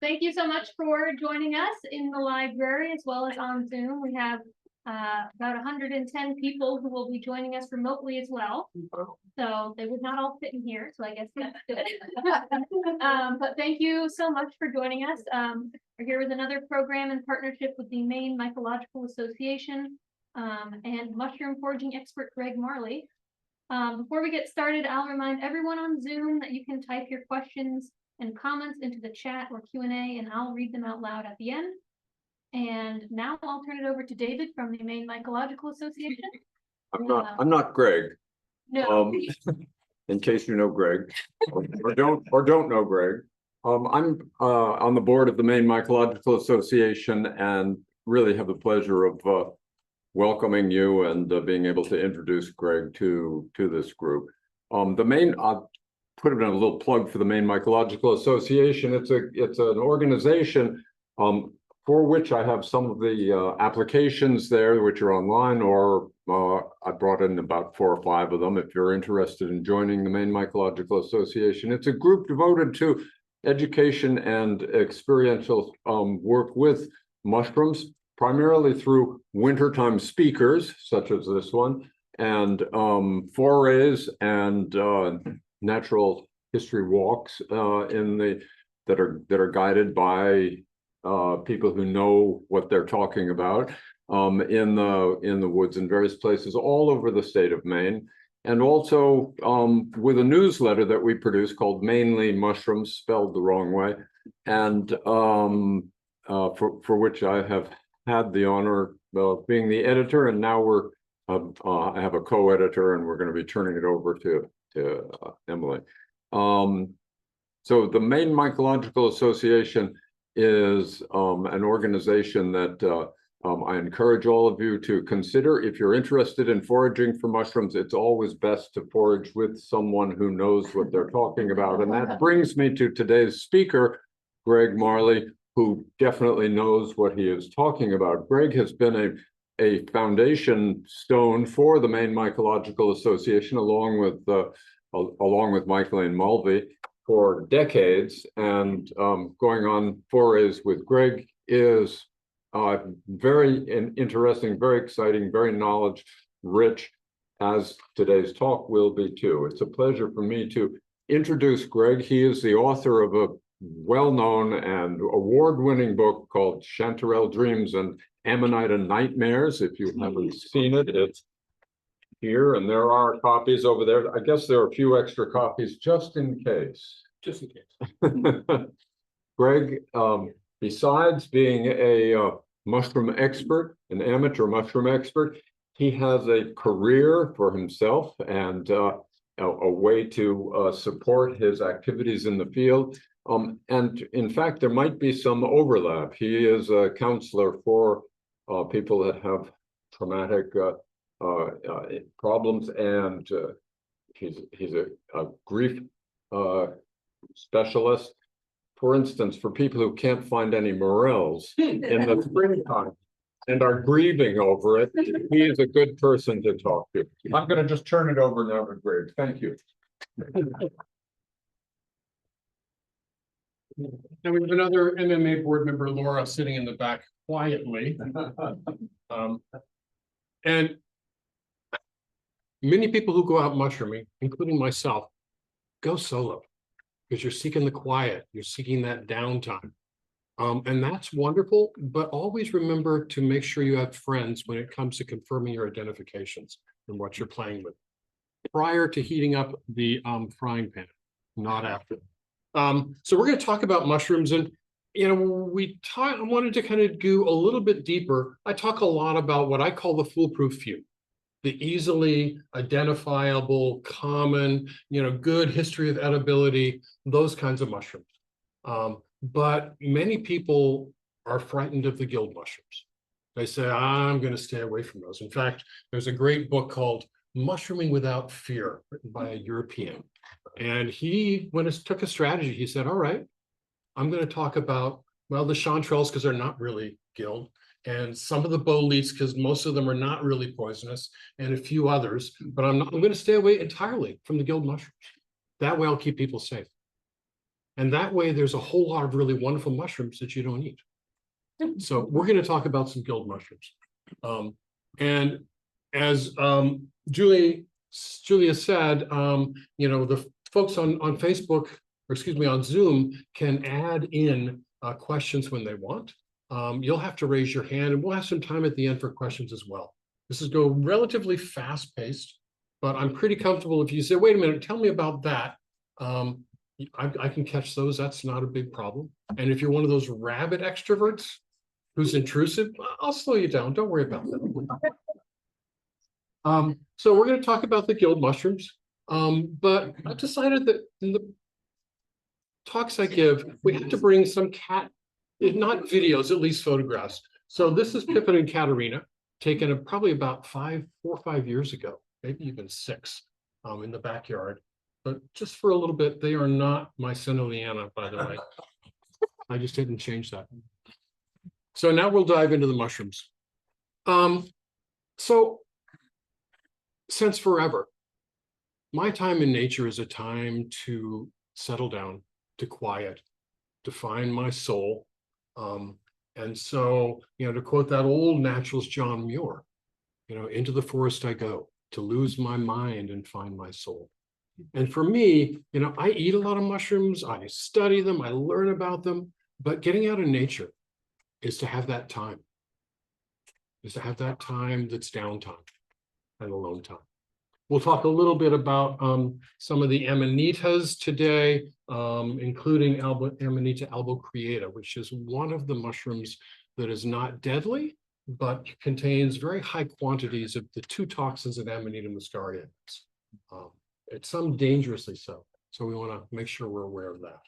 Thank you so much for joining us in the library as well as on Zoom. We have about 110 people who will be joining us remotely as well. So they would not all fit in here, so I guess that's good. But thank you so much for joining us. We're here with another program in partnership with the Maine Mycological Association and mushroom foraging expert Greg Marley. Before we get started, I'll remind everyone on Zoom that you can type your questions and comments into the chat or Q&A, and I'll read them out loud at the end. And now I'll turn it over to David from the Maine Mycological Association. I'm not Greg. No. In case you know Greg, or don't know Greg. I'm on the board of the Maine Mycological Association and really have the pleasure of welcoming you and being able to introduce Greg to this group. The Maine, put it in a little plug for the Maine Mycological Association. It's an organization for which I have some of the applications there, which are online, or I brought in about 4 or 5 of them. If you're interested in joining the Maine Mycological Association, it's a group devoted to education and experiential work with mushrooms, primarily through wintertime speakers, such as this one, and forays and natural history walks that are guided by people who know what they're talking about in the woods in various places all over the state of Maine, and also with a newsletter that we produce called Mainly Mushrooms, spelled the wrong way, and for which I have had the honor of being the editor, and now I have a co-editor, and we're going to be turning it over to Emily. So the Maine Mycological Association is an organization that I encourage all of you to consider. If you're interested in foraging for mushrooms, it's always best to forage with someone who knows what they're talking about. And that brings me to today's speaker, Greg Marley, who definitely knows what he is talking about. Greg has been a foundation stone for the Maine Mycological Association, along with Michael and Mulvey, for decades, and going on forays with Greg is very interesting, very exciting, very knowledge rich, as today's talk will be too. It's a pleasure for me to introduce Greg. He is the author of a well-known and award-winning book called Chanterelle Dreams and Amanita Nightmares. If you haven't seen it, it's here, and there are copies over there. I guess there are a few extra copies just in case. Just in case. Greg, besides being a mushroom expert, an amateur mushroom expert, he has a career for himself and a way to support his activities in the field. And in fact, there might be some overlap. He is a counselor for people that have traumatic problems, and he's a grief specialist. For instance, for people who can't find any morels in the springtime and are grieving over it, he is a good person to talk to. I'm going to just turn it over now to Greg. Thank you. Now we have another MMA board member, Laura, sitting in the back quietly. And many people who go out mushrooming, including myself, go solo because you're seeking the quiet, you're seeking that downtime. And that's wonderful, but always remember to make sure you have friends when it comes to confirming your identifications and what you're playing with prior to heating up the frying pan, not after. So we're going to talk about mushrooms, and I wanted to kind of go a little bit deeper. I talk a lot about what I call the foolproof few, the easily identifiable, common, good history of edibility, those kinds of mushrooms. But many people are frightened of the gilled mushrooms. They say, I'm going to stay away from those. In fact, there's a great book called Mushrooming Without Fear, written by a European. And he took a strategy. He said, all right, I'm going to talk about, well, the chanterelles, because they're not really gilled, and some of the boletes, because most of them are not really poisonous, and a few others, but I'm going to stay away entirely from the gilled mushrooms. That way I'll keep people safe. And that way there's a whole lot of really wonderful mushrooms that you don't eat. So we're going to talk about some gilled mushrooms. And as Julia said, the folks on Facebook, or excuse me, on Zoom can add in questions when they want. You'll have to raise your hand, and we'll have some time at the end for questions as well. This is go relatively fast paced, but I'm pretty comfortable if you say, wait a minute, tell me about that. I can catch those. That's not a big problem. And if you're one of those rabid extroverts who's intrusive, I'll slow you down. Don't worry about that. So we're going to talk about the gilled mushrooms. But I decided that in the talks I give, we have to bring some if not videos, at least photographs. So this is Pippin and Katerina, taken probably about 4 or 5 years ago, maybe even 6, in the backyard. But just for a little bit, they are not Myceliana, by the way. I just didn't change that. So now we'll dive into the mushrooms. So since forever, my time in nature is a time to settle down, to quiet, to find my soul. And so, to quote that old naturalist John Muir, into the forest I go to lose my mind and find my soul. And for me, I eat a lot of mushrooms, I study them, I learn about them, but getting out of nature is to have that time, that's downtime and alone time. We'll talk a little bit about some of the amanitas today, including Amanita albocreata, which is one of the mushrooms that is not deadly, but contains very high quantities of the 2 toxins that Amanita muscaria has. It's some dangerously so. So we want to make sure we're aware of that.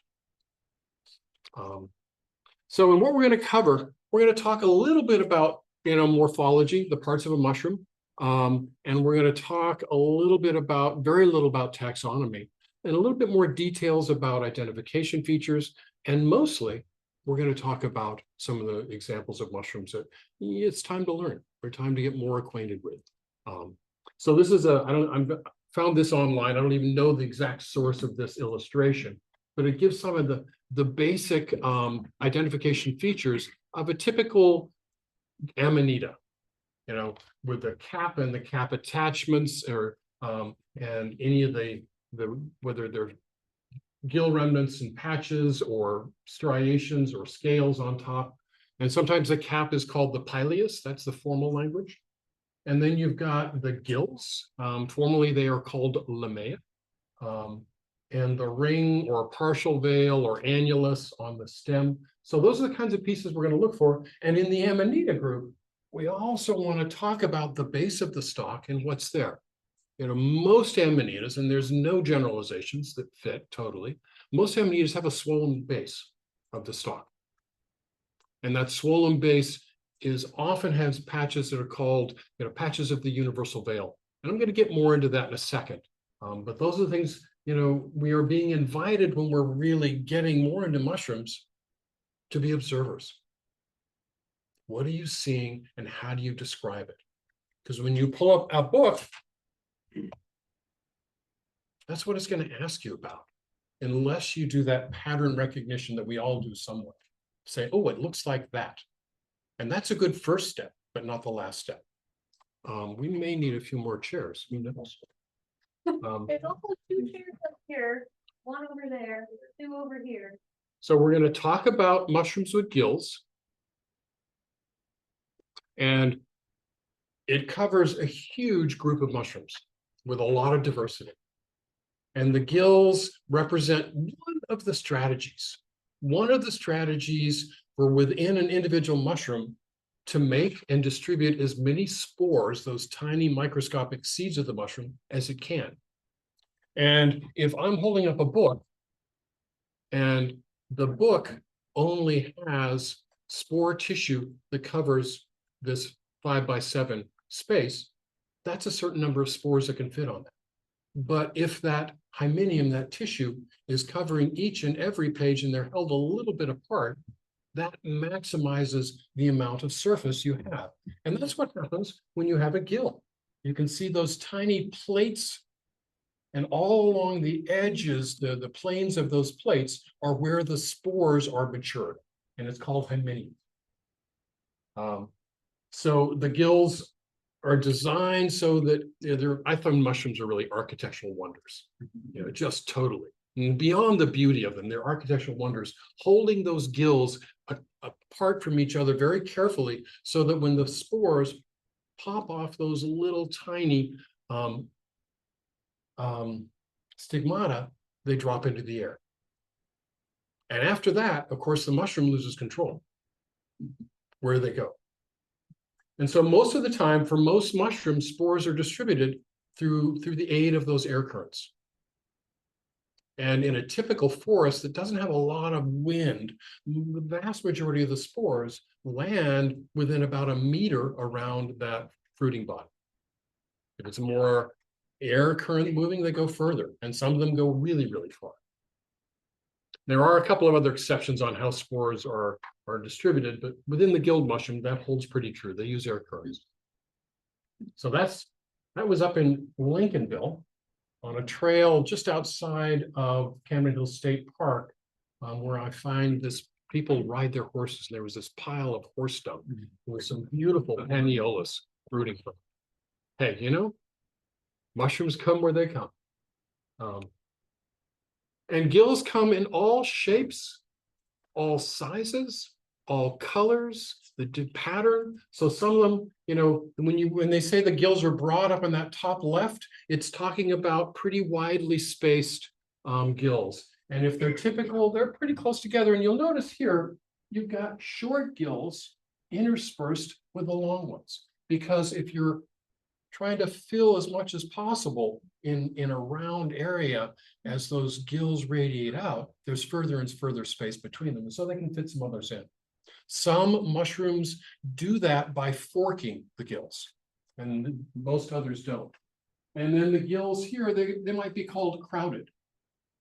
So in what we're going to cover, we're going to talk a little bit about, morphology, the parts of a mushroom. And we're going to talk a little bit very little about taxonomy, and a little bit more details about identification features. And mostly, we're going to talk about some of the examples of mushrooms that it's time to learn, or time to get more acquainted with. So this is I found this online. I don't even know the exact source of this illustration, but it gives some of the basic identification features of a typical Amanita. With the cap and the cap attachments, or and any of the whether they're gill remnants and patches or striations or scales on top. And sometimes the cap is called the pileus. That's the formal language. And then you've got the gills. Formally, they are called lamella. And the ring or partial veil or annulus on the stem. So those are the kinds of pieces we're going to look for. And in the Amanita group, we also want to talk about the base of the stalk and what's there. Most Amanitas, and there's no generalizations that fit totally, most Amanitas have a swollen base of the stalk. And that swollen base often has patches that are called, patches of the universal veil. And I'm going to get more into that in a second. But those are the things, we are being invited when we're really getting more into mushrooms to be observers. What are you seeing and how do you describe it? Because when you pull up a book, that's what it's going to ask you about, unless you do that pattern recognition that we all do somewhat. Say, oh, it looks like that. And that's a good first step, but not the last step. We may need a few more chairs. Who knows? There's also 2 chairs up here, 1 over there, 2 over here. So we're going to talk about mushrooms with gills. And it covers a huge group of mushrooms with a lot of diversity. And the gills represent one of the strategies. One of the strategies for within an individual mushroom to make and distribute as many spores, those tiny microscopic seeds of the mushroom, as it can. And if I'm holding up a book and the book only has spore tissue that covers this 5x7 space, that's a certain number of spores that can fit on that. But if that hymenium, that tissue, is covering each and every page and they're held a little bit apart, that maximizes the amount of surface you have. And that's what happens when you have a gill. You can see those tiny plates And all along the edges, the planes of those plates are where the spores are matured, and it's called hymenium. So the gills are designed so that I find mushrooms are really architectural wonders, just totally. And beyond the beauty of them, they're architectural wonders, holding those gills apart from each other very carefully so that when the spores pop off those little tiny stigmata, they drop into the air. And after that, of course, the mushroom loses control where they go. And so most of the time, for most mushrooms, spores are distributed through the aid of those air currents. And in a typical forest that doesn't have a lot of wind, the vast majority of the spores land within about a meter around that fruiting body. If it's more air current moving, they go further, and some of them go really, really far. There are a couple of other exceptions on how spores are distributed, but within the gilled mushroom, that holds pretty true. They use air currents. So that was up in Lincolnville on a trail just outside of Camden Hill State Park, where I find people ride their horses. There was this pile of horse dung with some beautiful paniolas rooting from it. Hey, mushrooms come where they come. And gills come in all shapes, all sizes, all colors, the pattern. So some of them, when they say the gills are broad up in that top left, it's talking about pretty widely spaced gills. And if they're typical, they're pretty close together. And you'll notice here, you've got short gills interspersed with the long ones. Because if you're trying to fill as much as possible in a round area, as those gills radiate out, there's further and further space between them, so they can fit some others in. Some mushrooms do that by forking the gills, and most others don't. And then the gills here, they might be called crowded,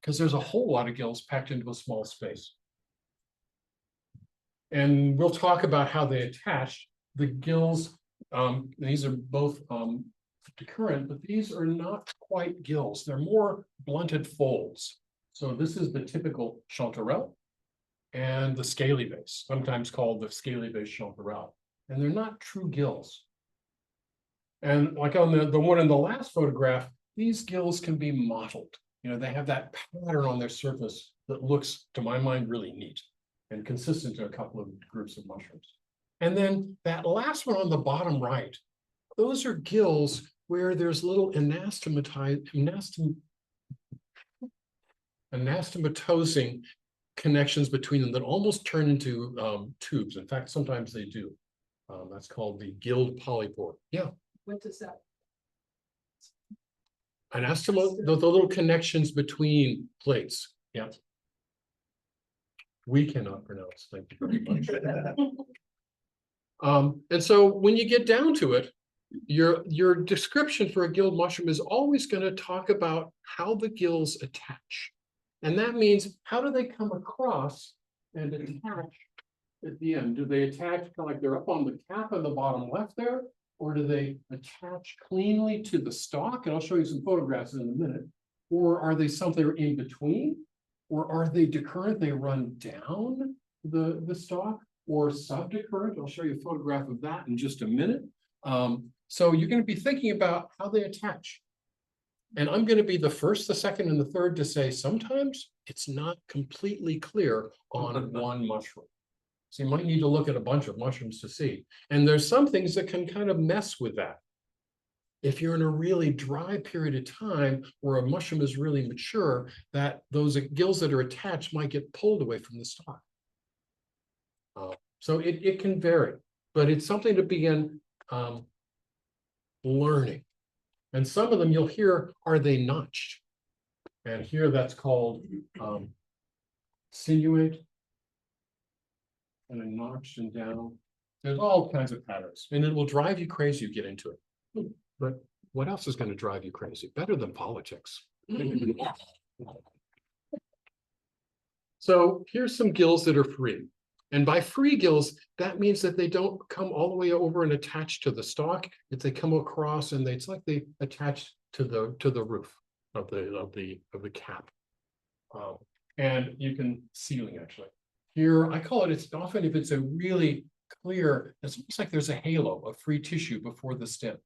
because there's a whole lot of gills packed into a small space. And we'll talk about how they attach. The gills, these are both decurrent, but these are not quite gills. They're more blunted folds. So this is the typical chanterelle and the scaly base, sometimes called the scaly base chanterelle. And they're not true gills. And like on the one in the last photograph, these gills can be mottled. They have that pattern on their surface that looks, to my mind, really neat and consistent to a couple of groups of mushrooms. And then that last one on the bottom right, those are gills where there's little anastomatosing connections between them that almost turn into tubes. In fact, sometimes they do. That's called the gilled polypore. Yeah. What does that? The little connections between plates. Yeah. We cannot pronounce. Thank you very much. And so when you get down to it, your description for a gilled mushroom is always going to talk about how the gills attach. And that means, how do they come across and attach at the end? Do they attach kind of like they're up on the cap in the bottom left there? Or do they attach cleanly to the stalk? And I'll show you some photographs in a minute. Or are they something in between? Or are they decurrent? They run down the stalk, or subdecurrent. I'll show you a photograph of that in just a minute. So you're going to be thinking about how they attach. And I'm going to be the first, the second, and the third to say sometimes it's not completely clear on one mushroom. So you might need to look at a bunch of mushrooms to see. And there's some things that can kind of mess with that. If you're in a really dry period of time where a mushroom is really mature, that those gills that are attached might get pulled away from the stalk. So it can vary, but it's something to begin learning. And some of them you'll hear, are they notched? And here that's called sinuate, and then notched and down. There's all kinds of patterns, and it will drive you crazy you get into it. But what else is going to drive you crazy? Better than politics. So here's some gills that are free. And by free gills, that means that they don't come all the way over and attach to the stalk. If they come across and it's like they attach to the roof. of the cap. And you can sealing actually. Here, I call it, it's often if it's a really clear, it's almost like there's a halo of free tissue before the stem.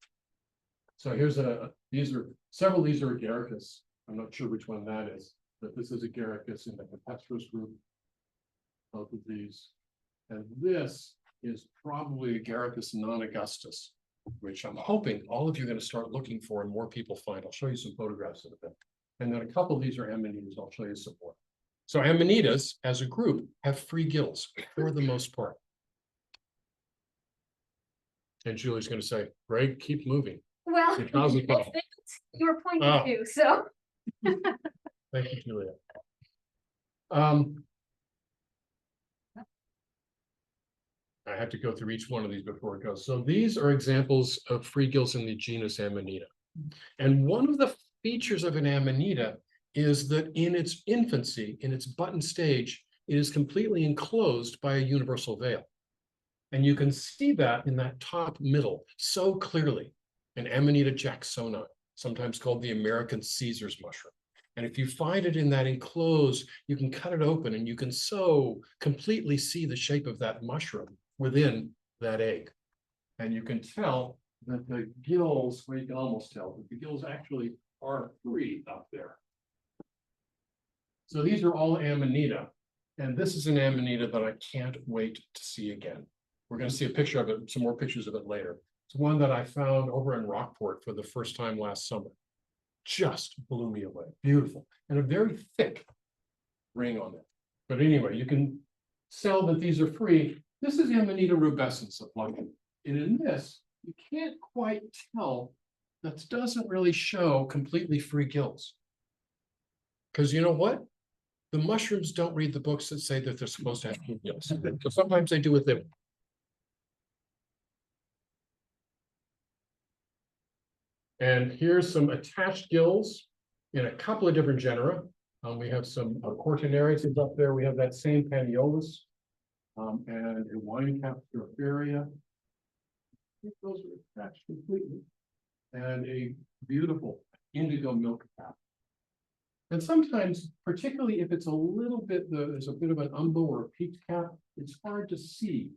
So here's several of these are agaricus. I'm not sure which one that is, but this is agaricus in the Capestrus group. Both of these. And this is probably agaricus non-augustus, which I'm hoping all of you are going to start looking for and more people find. I'll show you some photographs of it. And then a couple of these are amanitas. I'll show you some more. So amanitas as a group have free gills for the most part. And Julie's going to say, Greg, keep moving. Well, Because of that. you were pointing Oh. to, so. Thank you, Julia. I have to go through each one of these before it goes. So these are examples of free gills in the genus Amanita. And one of the features of an Amanita is that in its infancy, in its button stage, it is completely enclosed by a universal veil. And you can see that in that top middle so clearly. An Amanita jacksoni, sometimes called the American Caesar's mushroom. And if you find it in that enclosed, you can cut it open and you can so completely see the shape of that mushroom within that egg. And you can tell that the gills, well, you can almost tell that the gills actually are free up there. So these are all Amanita. And this is an Amanita that I can't wait to see again. We're going to see a picture of it, some more pictures of it later. It's one that I found over in Rockport for the first time last summer. Just blew me away. Beautiful. And a very thick ring on it. But anyway, you can sell that these are free. This is Amanita rubescens of London. And in this, you can't quite tell, that doesn't really show completely free gills. Because you know what? The mushrooms don't read the books that say that they're supposed to have free gills. So sometimes they do with them. And here's some attached gills in a couple of different genera. We have some Cortinarius up there. We have that same Paniolus and a wine cap Stropharia. Those are attached completely. And a beautiful indigo milk cap. And sometimes, particularly if it's a little bit, there's a bit of an umbo or a peaked cap, it's hard to see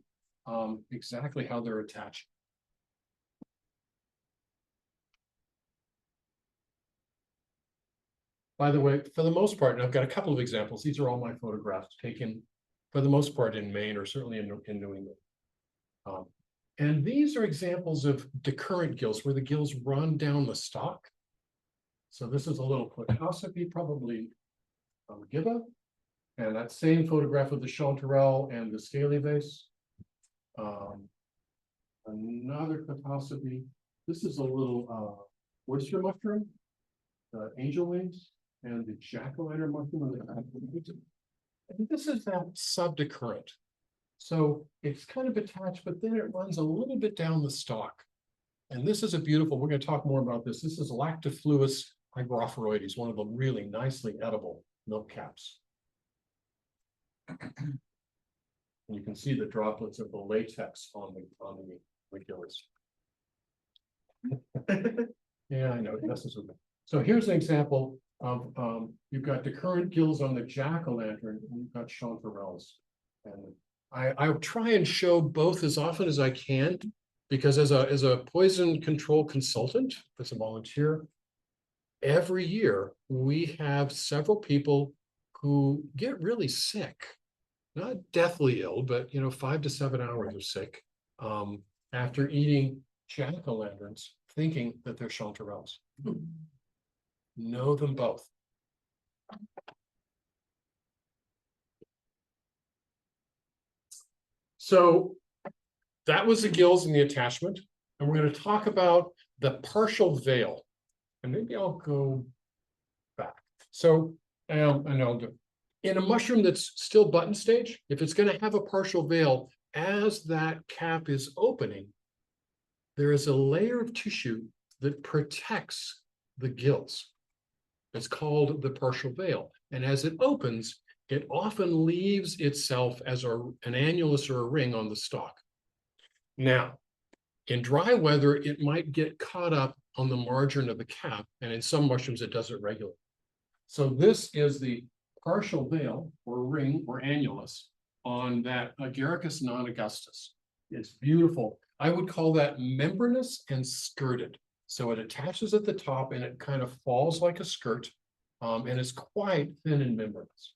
exactly how they're attached. By the way, for the most part, and I've got a couple of examples, these are all my photographs taken for the most part in Maine or certainly in New England. And these are examples of decurrent gills where the gills run down the stalk. So this is a little Clitosopy, probably Giba. And that same photograph of the chanterelle and the scaly vase. Another Clitosopy. This is a little oyster mushroom, the angel wings, and the jack-o'-lantern mushroom. And this is that subdecurrent. So it's kind of attached, but then it runs a little bit down the stalk. And this is a beautiful, we're going to talk more about this. This is Lactifluus hygrophoroides, one of the really nicely edible milk caps. And you can see the droplets of the latex on the gills. Yeah, I know, it messes with me. So here's an example of, you've got decurrent gills on the jack-o'-lantern, and you've got chanterelles. And I'll try and show both as often as I can, because as a poison control consultant, as a volunteer, every year we have several people who get really sick, not deathly ill, but 5 to 7 hours of sick after eating jack-o'-lanterns, thinking that they're chanterelles. Know them both. So that was the gills and the attachment. And we're going to talk about the partial veil. And maybe I'll go back. So, and I'll do. In a mushroom that's still button stage, if it's going to have a partial veil, as that cap is opening, there is a layer of tissue that protects the gills. It's called the partial veil. And as it opens, it often leaves itself as an annulus or a ring on the stalk. Now, In dry weather, it might get caught up on the margin of the cap, and in some mushrooms, it does it regularly. So this is the partial veil or ring or annulus on that Agaricus non-augustus. It's beautiful. I would call that membranous and skirted. So it attaches at the top and it kind of falls like a skirt, and it's quite thin and membranous.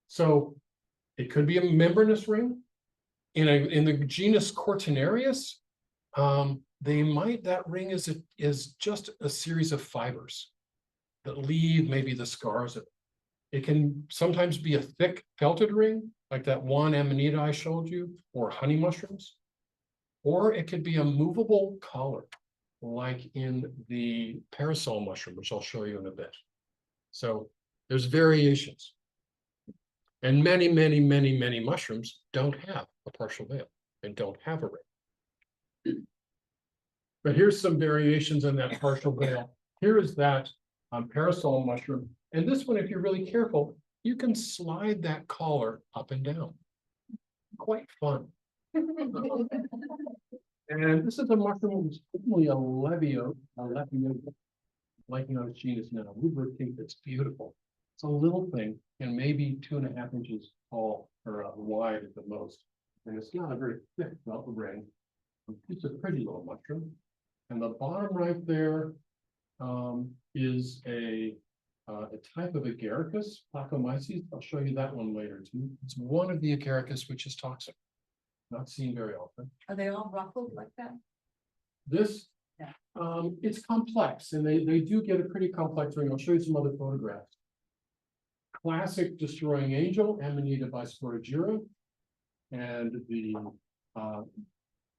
So it could be a membranous ring. In the genus Cortinarius, that ring is just a series of fibers that leave maybe the scars of it. It can sometimes be a thick felted ring, like that one amanita I showed you, or honey mushrooms. Or it could be a movable collar, like in the parasol mushroom, which I'll show you in a bit. So there's variations. And many, many, many, many mushrooms don't have a partial veil and don't have a ring. But here's some variations in that partial veil. Here is that parasol mushroom. And this one, if you're really careful, you can slide that collar up and down. Quite fun. And this is a mushroom that's probably a Leviote, Lycaenos genus now. Lubricate that's beautiful. It's a little thing and maybe 2.5 inches tall or wide at the most. And it's not a very thick felt ring. It's a pretty little mushroom. And the bottom right there is a type of Agaricus, Placomyces. I'll show you that one later too. It's one of the Agaricus which is toxic. Not seen very often. Are they all ruffled like that? This, Yeah. It's complex, and they do get a pretty complex ring. I'll show you some other photographs. Classic destroying angel, Amanita bisporagira, and the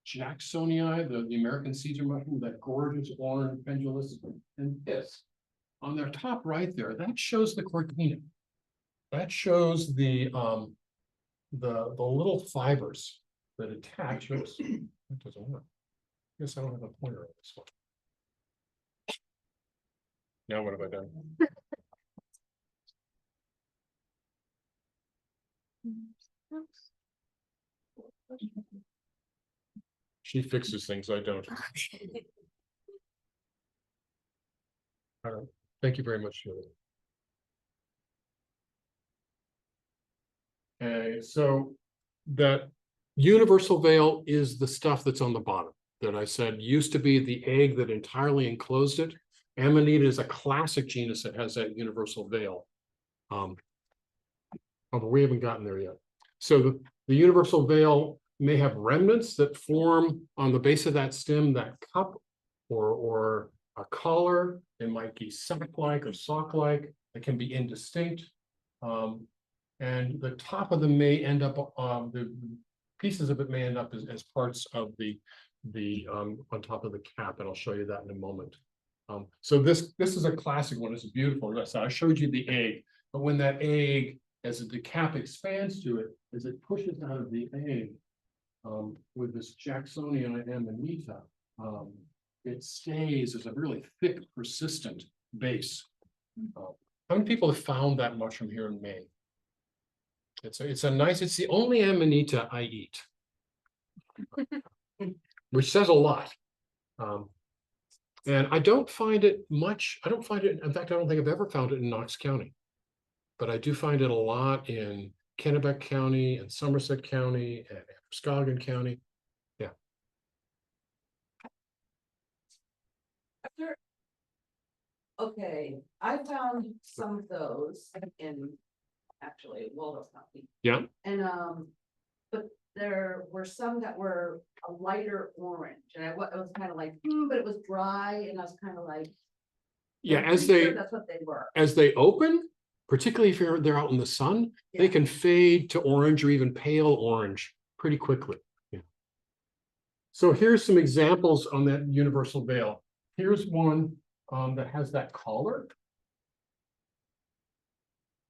Jacksonii, the American Caesar mushroom, that gorgeous orange pendulous, and this on their top right there, that shows the cortina. That shows the little fibers that attach. Oops, that doesn't work. I guess I don't have a pointer on this one. Now what have I done? She fixes things, I don't. All right. Thank you very much, Julie. So that universal veil is the stuff that's on the bottom that I said used to be the egg that entirely enclosed it. Amanita is a classic genus that has that universal veil. But we haven't gotten there yet. So the universal veil may have remnants that form on the base of that stem, that cup or a collar. It might be sac-like or sock-like. It can be indistinct. And the top of them may end up, the pieces of it may end up as parts of the on top of the cap, and I'll show you that in a moment. So this is a classic one. It's beautiful. So I showed you the egg, but when that egg, as the cap expands to it, as it pushes out of the egg, with this Jacksonii amanita, it stays as a really thick, persistent base. How many people have found that mushroom here in Maine? It's the only amanita I eat, which says a lot. And I don't find it much. I don't find it. In fact, I don't think I've ever found it in Knox County, but I do find it a lot in Kennebec County and Somerset County and Androscoggin County. Yeah. Okay, I found some of those in actually Waldorf County. Yeah. And but there were some that were a lighter orange, and it was kind of like, but it was dry, and I was kind of like, Yeah, I'm pretty sure that's what they were. as they open, particularly if they're out in the sun, they Yeah. can fade to orange or even pale orange pretty quickly. Yeah. So here's some examples on that universal veil. Here's one that has that collar.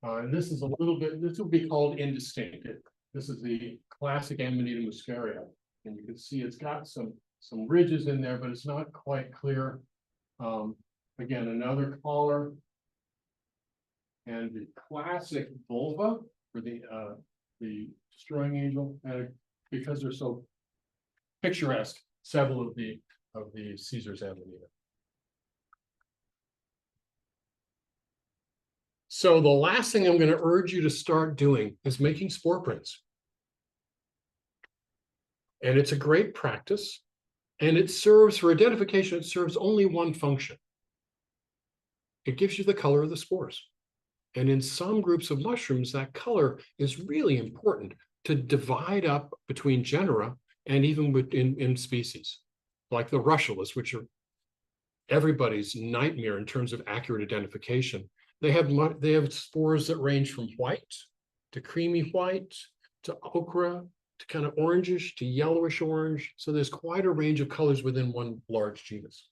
And this is a little bit, this will be called indistinct. This is the classic Amanita muscaria. And you can see it's got some ridges in there, but it's not quite clear. Again, another collar. And the classic vulva for the destroying angel, because they're so picturesque, several of the Caesar's amanita. So the last thing I'm going to urge you to start doing is making spore prints. And it's a great practice. And it serves for identification, it serves only one function. It gives you the color of the spores. And in some groups of mushrooms, that color is really important to divide up between genera and even in species, like the russulas, which are everybody's nightmare in terms of accurate identification. They have spores that range from white to creamy white to ochre to kind of orangish to yellowish orange. So there's quite a range of colors within one large genus.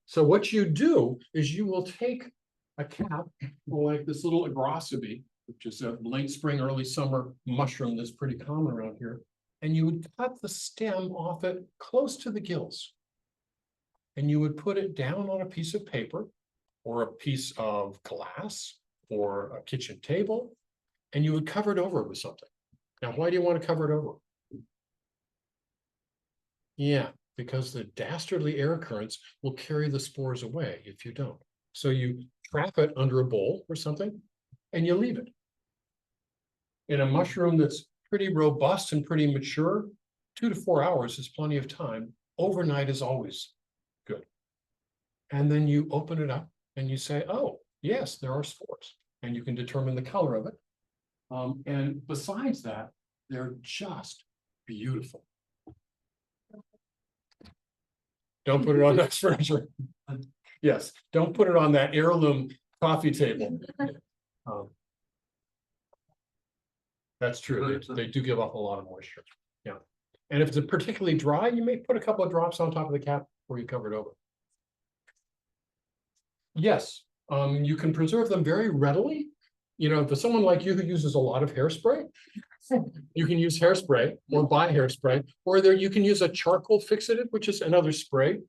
So what you do is you will take a cap like this little agrossoby, which is a late spring, early summer mushroom that's pretty common around here, and you would cut the stem off it close to the gills. And you would put it down on a piece of paper or a piece of glass or a kitchen table, and you would cover it over with something. Now, why do you want to cover it over? Yeah, because the dastardly air currents will carry the spores away if you don't. So you trap it under a bowl or something, and you leave it. In a mushroom that's pretty robust and pretty mature, 2 to 4 hours is plenty of time. Overnight is always good. And then you open it up and you say, oh, yes, there are spores. And you can determine the color of it. And besides that, they're just beautiful. Don't put it on that furniture. Yes, don't put it on that heirloom coffee table. That's true. They do give off a lot of moisture. Yeah. And if it's particularly dry, you may put a couple of drops on top of the cap before you cover it over. Yes, you can preserve them very readily. You know, for someone like you who uses a lot of hairspray, you can use hairspray or buy hairspray, or you can use a charcoal fixative, which is another spray.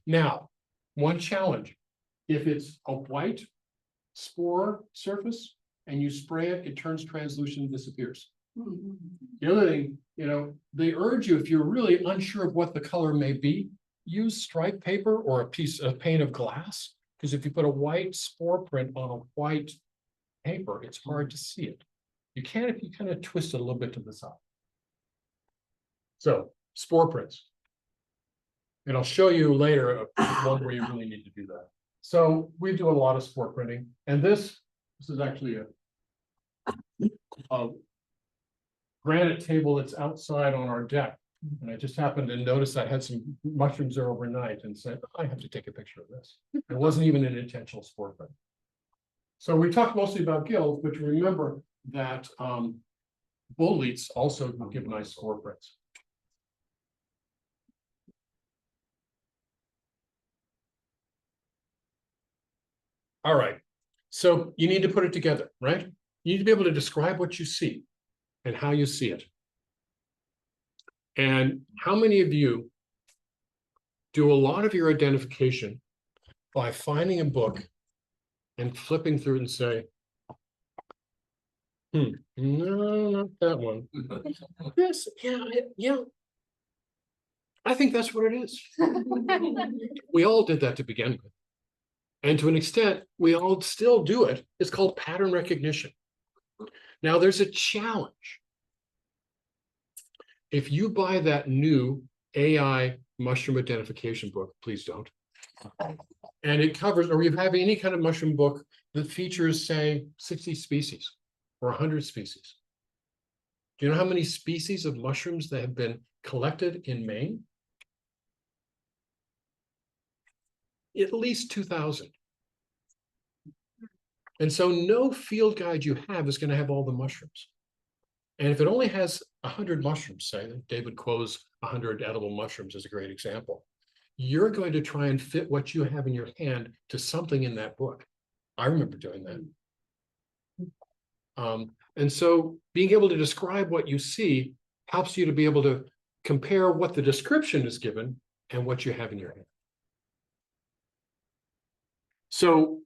Now, one challenge, if it's a white spore surface and you spray it, it turns translucent and disappears. The other thing, you know, they urge you, if you're really unsure of what the color may be, use striped paper or a pane of glass, because if you put a white spore print on a white paper, it's hard to see it. You can if you kind of twist it a little bit to the side. So, spore prints. And I'll show you later one where you really need to do that. So we do a lot of spore printing, and this is actually a granite table that's outside on our deck. And I just happened to notice I had some mushrooms there overnight and said, I have to take a picture of this. It wasn't even an intentional spore print. So we talked mostly about gills, but remember that boletes also give nice spore prints. All right, so you need to put it together, right? You need to be able to describe what you see and how you see it. And how many of you do a lot of your identification by finding a book and flipping through it and say, no, not that one. This, yeah. I think that's what it is. We all did that to begin with. And to an extent, we all still do it. It's called pattern recognition. Now, there's a challenge. If you buy that new AI mushroom identification book, please don't. And it covers, or you have any kind of mushroom book that features, say, 60 species or 100 species. Do you know how many species of mushrooms that have been collected in Maine? At least 2,000. And so no field guide you have is going to have all the mushrooms. And if it only has 100 mushrooms, say, David Quo's 100 edible mushrooms is a great example, you're going to try and fit what you have in your hand to something in that book. I remember doing that. And so being able to describe what you see helps you to be able to compare what the description is given and what you have in your hand. So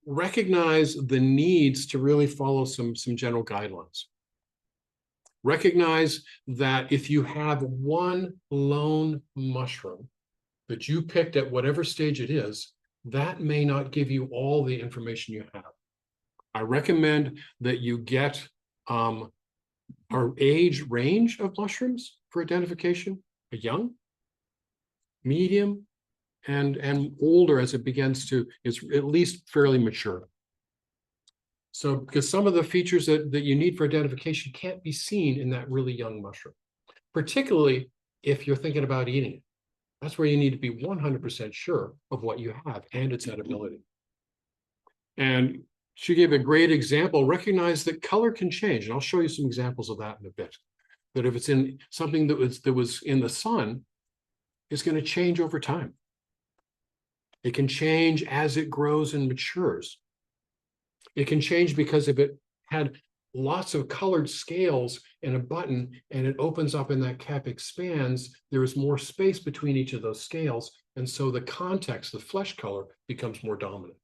recognize the needs to really follow some general guidelines. Recognize that if you have one lone mushroom that you picked at whatever stage it is, that may not give you all the information you have. I recommend that you get our age range of mushrooms for identification: a young, medium, and older as it begins to, is at least fairly mature. So, because some of the features that you need for identification can't be seen in that really young mushroom, particularly if you're thinking about eating it. That's where you need to be 100% sure of what you have and its edibility. And she gave a great example. Recognize that color can change, and I'll show you some examples of that in a bit. That if it's in something that was in the sun, it's going to change over time. It can change as it grows and matures. It can change because if it had lots of colored scales in a button and it opens up and that cap expands, there is more space between each of those scales. And so the context, the flesh color, becomes more dominant.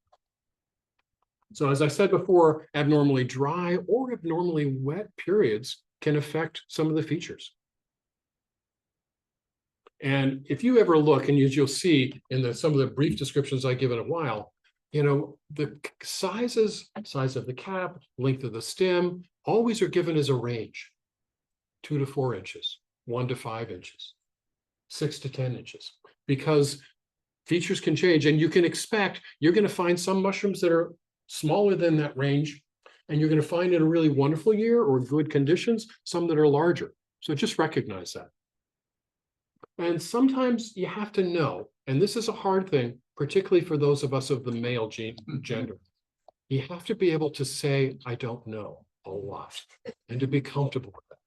So as I said before, abnormally dry or abnormally wet periods can affect some of the features. And if you ever look, and you'll see in some of the brief descriptions I give in a while, you know, the size of the cap, length of the stem, always are given as a range: 2 to 4 inches, 1 to 5 inches, 6 to 10 inches, because features can change. And you can expect, you're going to find some mushrooms that are smaller than that range, and you're going to find in a really wonderful year or good conditions, some that are larger. So just recognize that. And sometimes you have to know, and this is a hard thing, particularly for those of us of the male gender. You have to be able to say, I don't know, a lot, and to be comfortable with that.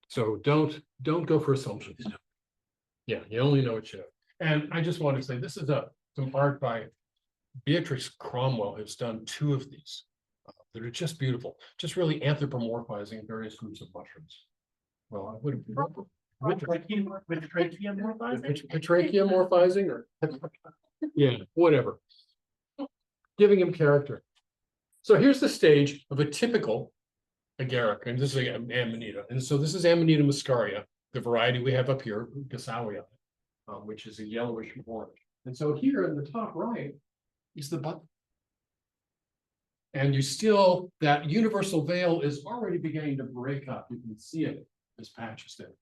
So don't go for assumptions. Yeah, you only know what you know. And I just want to say, this is some art by Beatrix Cromwell, who's done 2 of these that are just beautiful, just really anthropomorphizing various groups of mushrooms. Well, I would have with tracheomorphizing, or yeah, whatever, giving him character. So here's the stage of a typical agaric, and this is Amanita, and so this is Amanita muscaria, the variety we have up here, Gasawia, which is a yellowish orange. And so here in the top right is the button, and you still, that universal veil is already beginning to break up. You can see it as patches there.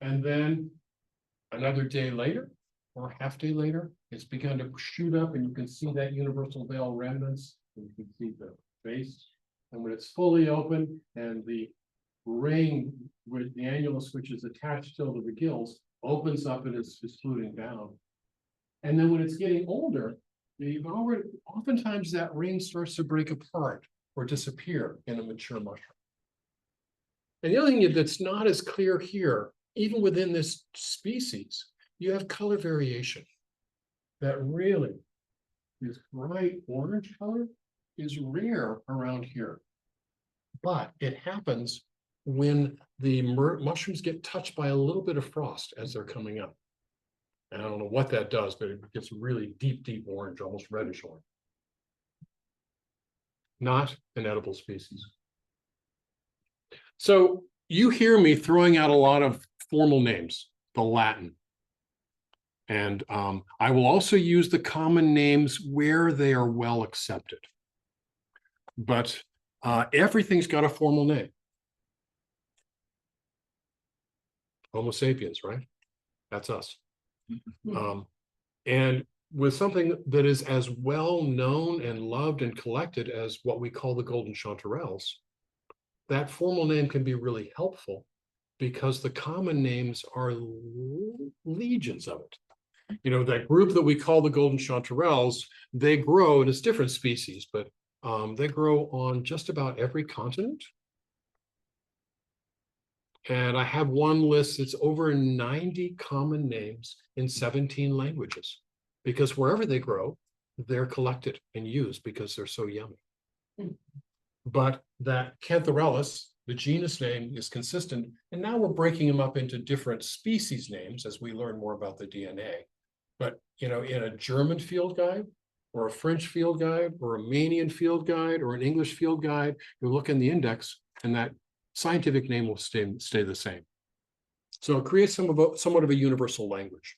And then another day later, or a half day later, it's begun to shoot up, and you can see that universal veil remnants, and you can see the base. And when it's fully open and the ring with the annulus, which is attached still to the gills, opens up and is fluting down. And then when it's getting older, you've already, oftentimes that ring starts to break apart or disappear in a mature mushroom. And the other thing that's not as clear here, even within this species, you have color variation. That really, this bright orange color is rare around here. But it happens when the mushrooms get touched by a little bit of frost as they're coming up. And I don't know what that does, but it gets really deep, deep orange, almost reddish orange. Not an edible species. So you hear me throwing out a lot of formal names, the Latin. And I will also use the common names where they are well accepted. But everything's got a formal name. Homo sapiens, right? That's us. And with something that is as well known and loved and collected as what we call the golden chanterelles, that formal name can be really helpful, because the common names are legions of it. You know, that group that we call the golden chanterelles, they grow, and it's different species, but they grow on just about every continent. And I have one list that's over 90 common names in 17 languages, because wherever they grow, they're collected and used because they're so yummy. But that Cantharellus, the genus name, is consistent, and now we're breaking them up into different species names as we learn more about the DNA. But, you know, in a German field guide, or a French field guide, or a Romanian field guide, or an English field guide, you look in the index, and that scientific name will stay the same. So it creates somewhat of a universal language.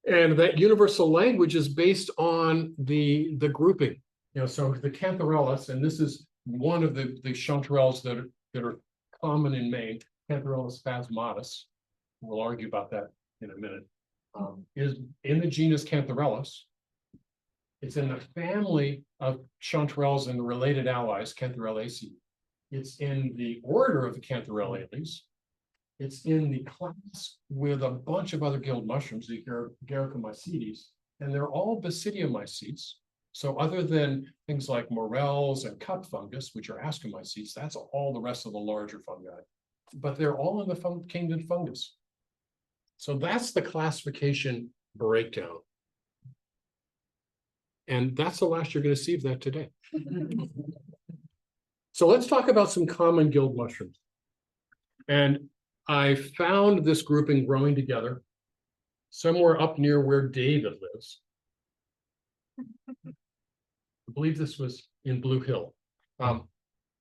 And that universal language is based on the grouping. So the Cantharellus, and this is one of the chanterelles that are common in Maine, Cantharellus phasmatus. We'll argue about that in a minute. Is in the genus Cantharellus. It's in the family of chanterelles and the related allies, Cantharellaceae. It's in the order of the Cantharellales. It's in the class with a bunch of other gilled mushrooms, the Garricomycetes, and they're all Basidiomycetes. So other than things like morels and cup fungus, which are Ascomycetes, that's all the rest of the larger fungi. But they're all in the kingdom fungus. So that's the classification breakdown. And that's the last you're going to see of that today. So let's talk about some common gilled mushrooms. And I found this grouping growing together somewhere up near where David lives. I believe this was in Blue Hill, or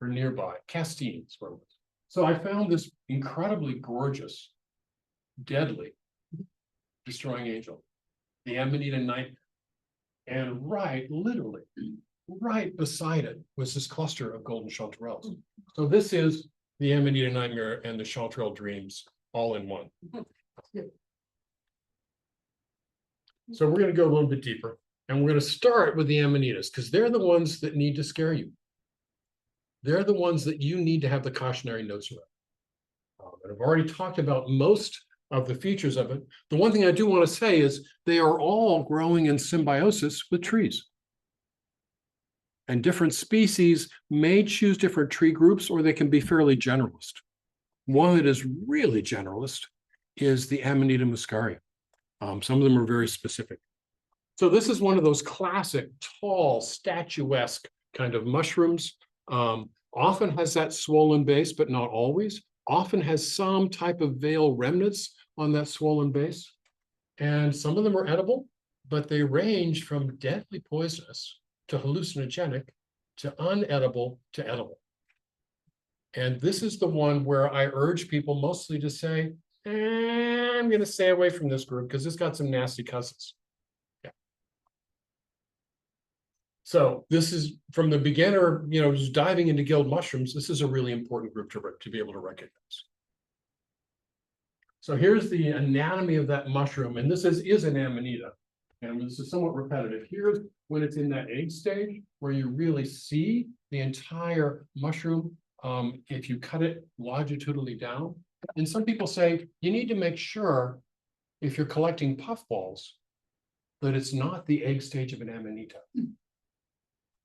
nearby, Castine is where it was. So I found this incredibly gorgeous, deadly, destroying angel, the Amanita nightmare. And literally, right beside it was this cluster of golden chanterelles. So this is the Amanita nightmare and the chanterelle dreams all in one. So we're going to go a little bit deeper, and we're going to start with the Amanitas because they're the ones that need to scare you. They're the ones that you need to have the cautionary notes around. And I've already talked about most of the features of it. The one thing I do want to say is they are all growing in symbiosis with trees. And different species may choose different tree groups, or they can be fairly generalist. One that is really generalist is the Amanita muscaria. Some of them are very specific. So this is one of those classic, tall, statuesque kind of mushrooms. Often has that swollen base, but not always. Often has some type of veil remnants on that swollen base. And some of them are edible, but they range from deadly poisonous to hallucinogenic to unedible to edible. And this is the one where I urge people mostly to say, I'm going to stay away from this group because it's got some nasty cousins. Yeah. So this is from the beginner, just diving into gilled mushrooms. This is a really important group to be able to recognize. So here's the anatomy of that mushroom, and this is an Amanita, and this is somewhat repetitive. Here's when it's in that egg stage, where you really see the entire mushroom if you cut it longitudinally down. And some people say you need to make sure, if you're collecting puffballs, that it's not the egg stage of an Amanita.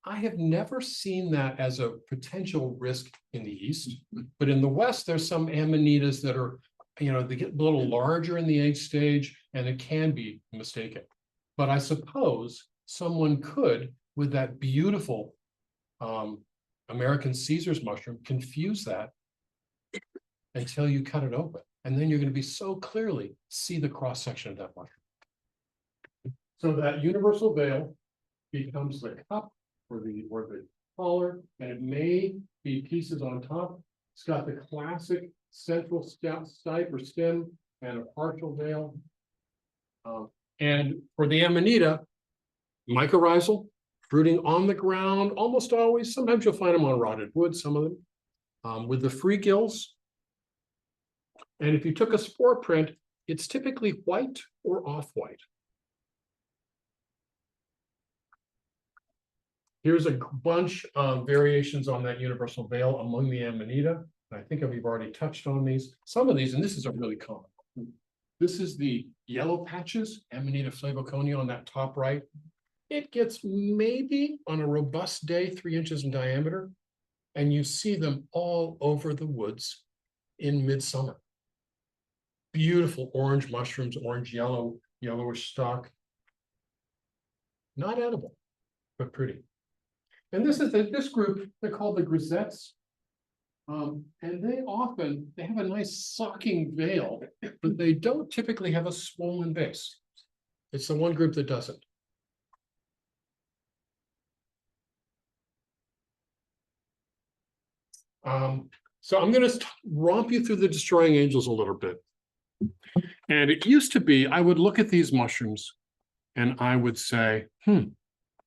I have never seen that as a potential risk in the East, but in the West, there's some Amanitas that are, they get a little larger in the egg stage, and it can be mistaken. But I suppose someone could, with that beautiful American Caesar's mushroom, confuse that until you cut it open. And then you're going to be so clearly see the cross-section of that mushroom. So that universal veil becomes the cup or the collar, and it may be pieces on top. It's got the classic central stipe or stem and a partial veil. And for the Amanita, mycorrhizal, fruiting on the ground almost always. Sometimes you'll find them on rotted wood, some of them, with the free gills. And if you took a spore print, it's typically white or off-white. Here's a bunch of variations on that universal veil among the Amanita. I think we've already touched on these. Some of these, and this is a really common. This is the yellow patches, Amanita flavoconia on that top right. It gets maybe on a robust day 3 inches in diameter, and you see them all over the woods in midsummer. Beautiful orange mushrooms, orange yellow, yellowish stalk. Not edible, but pretty. And this is this group, they're called the grisettes. And they have a nice socking veil, but they don't typically have a swollen base. It's the one group that doesn't. So I'm gonna romp you through the destroying angels a little bit. And it used to be, I would look at these mushrooms and I would say,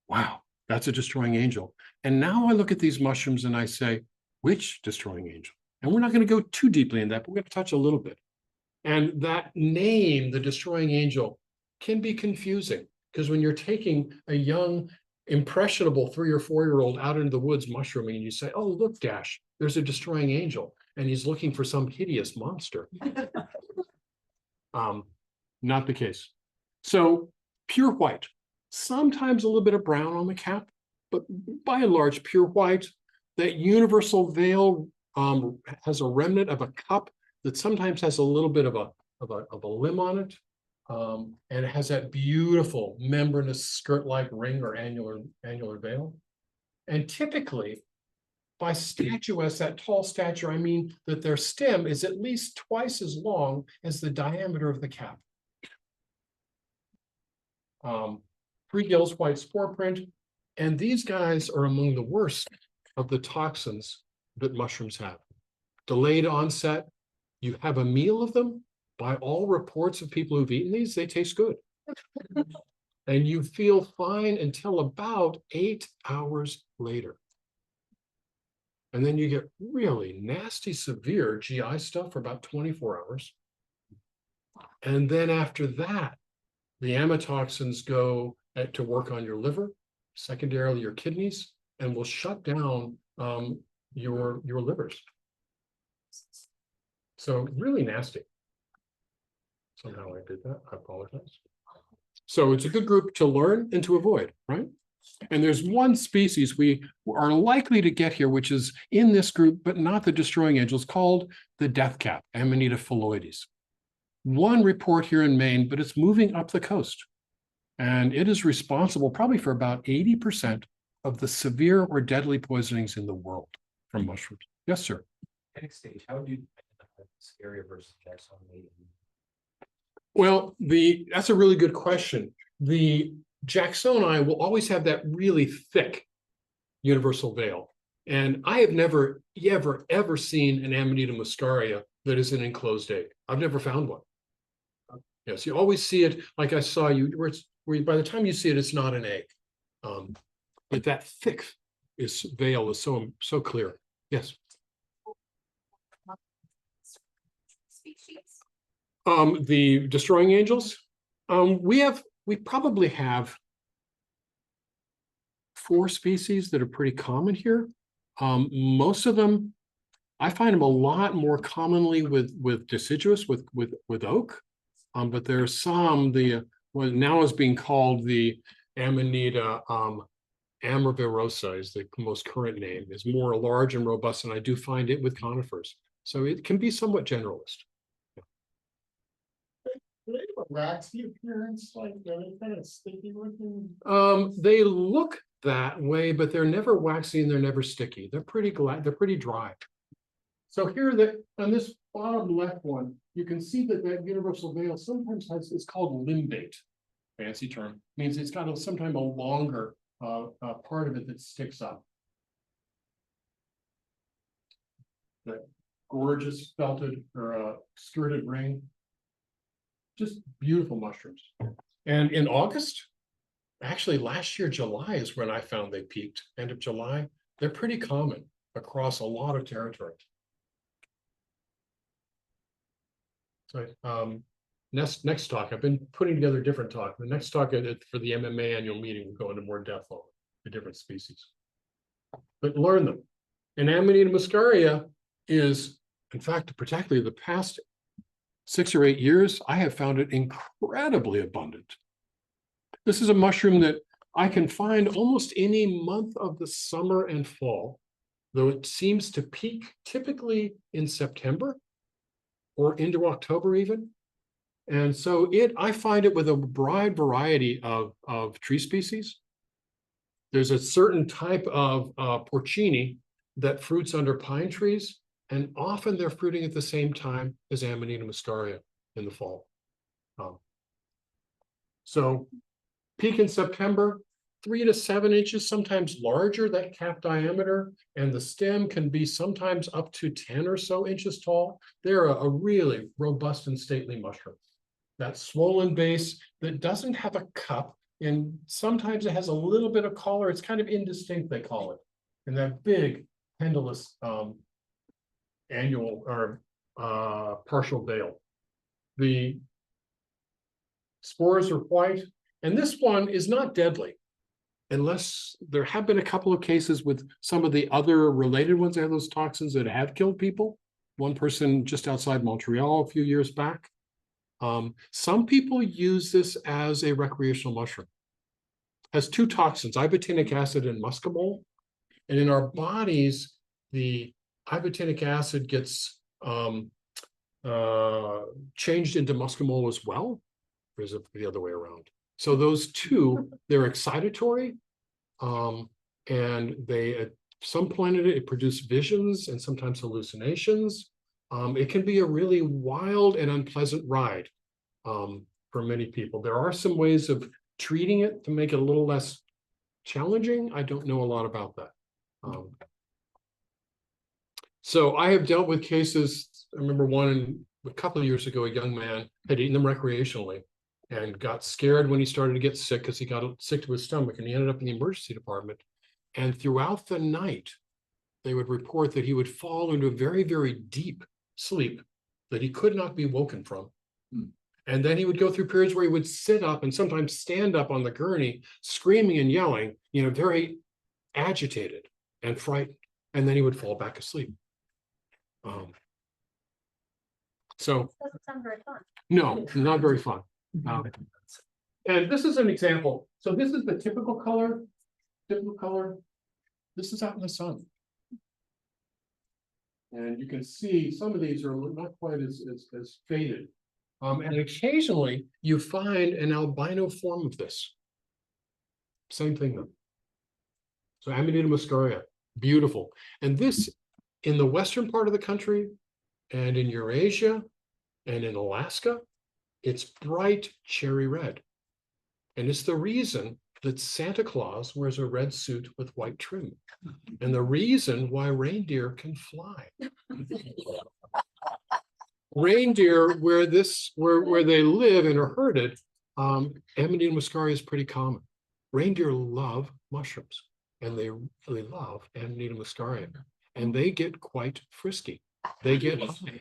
wow, that's a destroying angel. And now I look at these mushrooms and I say, which destroying angel? And we're not going to go too deeply in that, but we're going to touch a little bit. And that name, the destroying angel, can be confusing because when you're taking a young, impressionable 3 or 4-year-old out into the woods mushrooming and you say, oh, look, Dash, there's a destroying angel and he's looking for some hideous monster. Not the case. So pure white, sometimes a little bit of brown on the cap, but by and large, pure white. That universal veil has a remnant of a cup that sometimes has a little bit of a limb on it. And it has that beautiful membranous skirt-like ring or annular veil. And typically, by statuesque, that tall stature, I mean that their stem is at least twice as long as the diameter of the cap. 3 gills, white spore print, and these guys are among the worst of the toxins that mushrooms have. Delayed onset, you have a meal of them. By all reports of people who've eaten these, they taste good. And you feel fine until about 8 hours later. And then you get really nasty, severe GI stuff for about 24 hours. And then after that, the amatoxins go to work on your liver, secondarily your kidneys, and will shut down your livers. So really nasty. Somehow I did that. I apologize. So it's a good group to learn and to avoid, right? And there's one species we are likely to get here, which is in this group, but not the destroying angels, called the death cap, Amanita phalloides. One report here in Maine, but it's moving up the coast. And it is responsible probably for about 80% of the severe or deadly poisonings in the world from mushrooms. Yes, sir. Next stage, how would you identify Scaria versus Jacksonian? Well, that's a really good question. The Jacksoni will always have that really thick universal veil. And I have never, ever seen an Amanita muscaria that is an enclosed egg. I've never found one. Yes, you always see it like I saw you, where by the time you see it, it's not an egg. But that thick veil is so clear. Yes. Species. The destroying angels. We probably have 4 species that are pretty common here. Most of them, I find them a lot more commonly with deciduous, with oak. But there are some, what now is being called the Amanita amorvirosa is the most current name, is more large and robust, and I do find it with conifers. So it can be somewhat generalist. Do they have a waxy appearance, like really kind of sticky looking? They look that way, but they're never waxy and they're never sticky. They're pretty dry. So here on this bottom left one, you can see that universal veil sometimes it's called limbate, fancy term, means it's got sometimes a longer part of it that sticks up. That gorgeous felted or skirted ring. Just beautiful mushrooms. And in August, actually last year, July is when I found they peaked. End of July. They're pretty common across a lot of territory. So next talk, I've been putting together a different talk. The next talk for the MMA annual meeting will go into more depth on the different species. But learn them. And Amanita muscaria is, in fact, particularly the past 6 or 8 years, I have found it incredibly abundant. This is a mushroom that I can find almost any month of the summer and fall, though it seems to peak typically in September or into October even. And so I find it with a broad variety of tree species. There's a certain type of porcini that fruits under pine trees, and often they're fruiting at the same time as Amanita muscaria in the fall. So peak in September, 3 to 7 inches, sometimes larger, that cap diameter, and the stem can be sometimes up to 10 or so inches tall. They're a really robust and stately mushroom. That swollen base that doesn't have a cup, and sometimes it has a little bit of color. It's kind of indistinct, they call it. And that big pendulous annual or partial veil. The spores are white, and this one is not deadly, unless there have been a couple of cases with some of the other related ones that have those toxins that have killed people. One person just outside Montreal a few years back. Some people use this as a recreational mushroom. Has 2 toxins, ibotenic acid and muscimol. And in our bodies, the ibotenic acid gets changed into muscimol as well, or is it the other way around? So those 2, they're excitatory, and they at some point in it produce visions and sometimes hallucinations. It can be a really wild and unpleasant ride for many people. There are some ways of treating it to make it a little less challenging. I don't know a lot about that. So I have dealt with cases. I remember one a couple of years ago, a young man had eaten them recreationally and got scared when he started to get sick because he got sick to his stomach, and he ended up in the emergency department. And throughout the night, they would report that he would fall into a very, very deep sleep that he could not be woken from. And then he would go through periods where he would sit up and sometimes stand up on the gurney, screaming and yelling, very agitated and frightened. And then he would fall back asleep. So Doesn't sound very fun. no, not very fun. And this is an example. So this is the typical color. This is out in the sun. And you can see some of these are not quite as faded. And occasionally you find an albino form of this. Same thing though. So Amanita muscaria, beautiful. And this in the western part of the country and in Eurasia and in Alaska, it's bright cherry red. And it's the reason that Santa Claus wears a red suit with white trim. And the reason why reindeer can fly. Reindeer, where they live and are herded, Amanita muscaria is pretty common. Reindeer love mushrooms, and they really love Amanita muscaria, and they get quite frisky. They get high.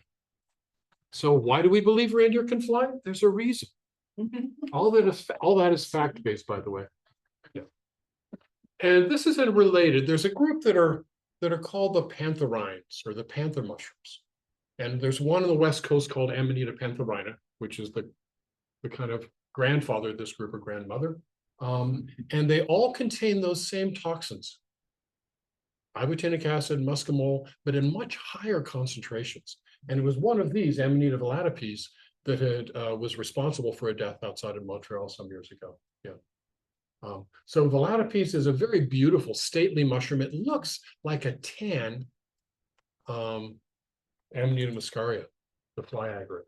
So why do we believe reindeer can fly? There's a reason. All that is fact-based, by the way. Yeah. And this isn't related. There's a group that are called the pantherines or the panther mushrooms. And there's one on the West Coast called Amanita pantherina, which is the kind of grandfather of this group or grandmother. And they all contain those same toxins. Ibotenic acid, muscimol, but in much higher concentrations. And it was one of these, Amanita volatipes, that was responsible for a death outside of Montreal some years ago. Yeah. So volatipes is a very beautiful, stately mushroom. It looks like a tan Amanita muscaria, the fly agaric.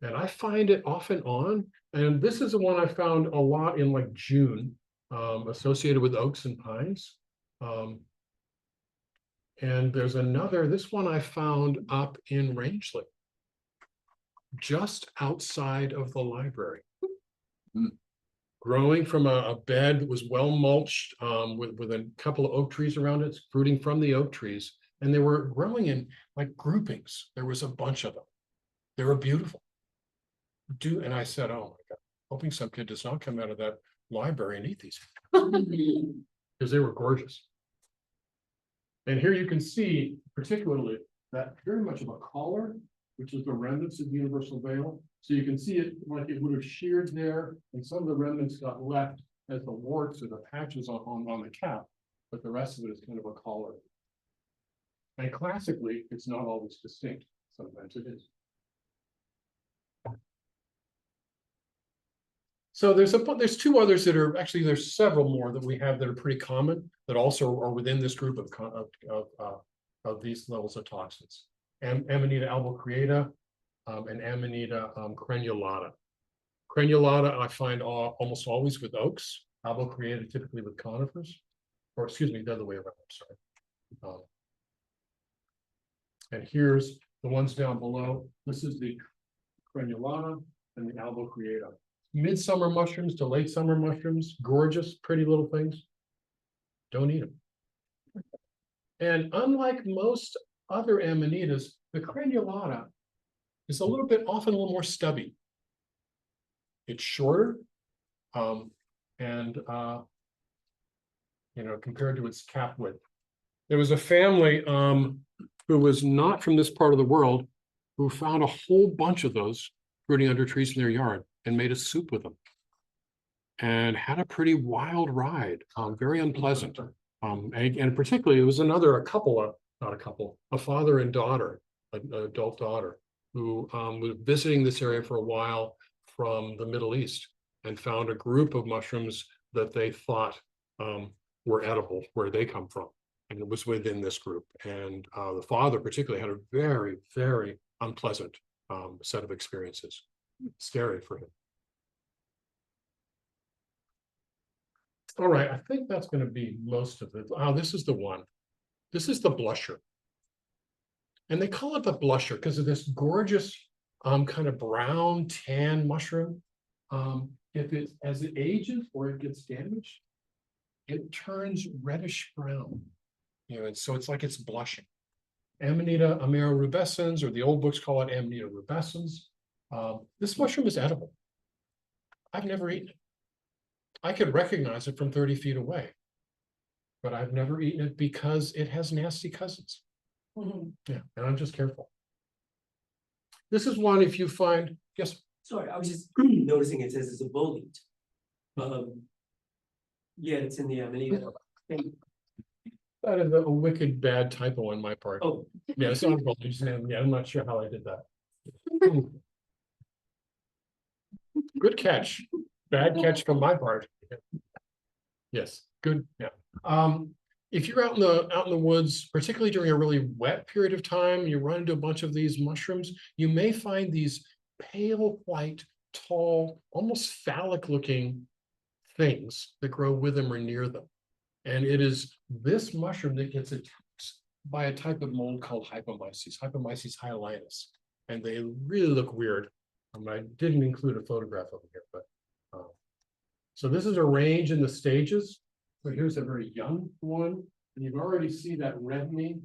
And I find it off and on. And this is the one I found a lot in like June, associated with oaks and pines. And there's another, this one I found up in Rangeley, just outside of the library. Growing from a bed that was well mulched with a couple of oak trees around it, fruiting from the oak trees. And they were growing in like groupings. There was a bunch of them. They were beautiful. And I said, oh my God, hoping some kid does not come out of that library and eat these. Because they were gorgeous. And here you can see particularly that very much of a collar, which is the remnants of the universal veil. So you can see it like it would have sheared there, and some of the remnants got left as the warts or the patches on the cap, but the rest of it is kind of a collar. And classically, it's not always distinct. Sometimes it is. So there's 2 others that are actually, there's several more that we have that are pretty common that also are within this group of these levels of toxins. Amanita albocreata and Amanita crenulata. Crenulata I find almost always with oaks. Albo created typically with conifers, or excuse me, the other way around, I'm sorry. And here's the ones down below. This is the Crenulata and the Albo creata. Midsummer mushrooms to late summer mushrooms, gorgeous, pretty little things. Don't eat them. And unlike most other amanitas, the Crenulata is a little bit, often a little more stubby. It's shorter, and compared to its cap width. There was a family who was not from this part of the world who found a whole bunch of those rooting under trees in their yard and made a soup with them. And had a pretty wild ride, very unpleasant. And particularly, it was a father and daughter, an adult daughter, who was visiting this area for a while from the Middle East and found a group of mushrooms that they thought were edible where they come from. And it was within this group. And the father particularly had a very, very unpleasant set of experiences. Scary for him. All right, I think that's going to be most of it. Oh, this is the one. This is the blusher. And they call it the blusher because of this gorgeous kind of brown tan mushroom. As it ages or it gets damaged, it turns reddish brown. And so it's like it's blushing. Amanita amerorubescens, or the old books call it Amanita rubescens. This mushroom is edible. I've never eaten it. I could recognize it from 30 feet away, but I've never eaten it because it has nasty cousins. Yeah, and I'm just careful. This is one if you find, yes. Sorry, I was just noticing it says it's a bolete. Yeah, it's in the Amanita. That is a wicked bad typo on my part. Oh, Yeah, it's not bolete, and yeah, I'm not sure how I did that. Good catch. Bad catch from my part. Yes, good. Yeah. If you're out in the woods, particularly during a really wet period of time, you run into a bunch of these mushrooms, you may find these pale white, tall, almost phallic looking things that grow with them or near them. And it is this mushroom that gets attacked by a type of mold called Hypomyces hyalinus. And they really look weird. I didn't include a photograph of them here, but so this is a range in the stages. So here's a very young one, and you already see that reddening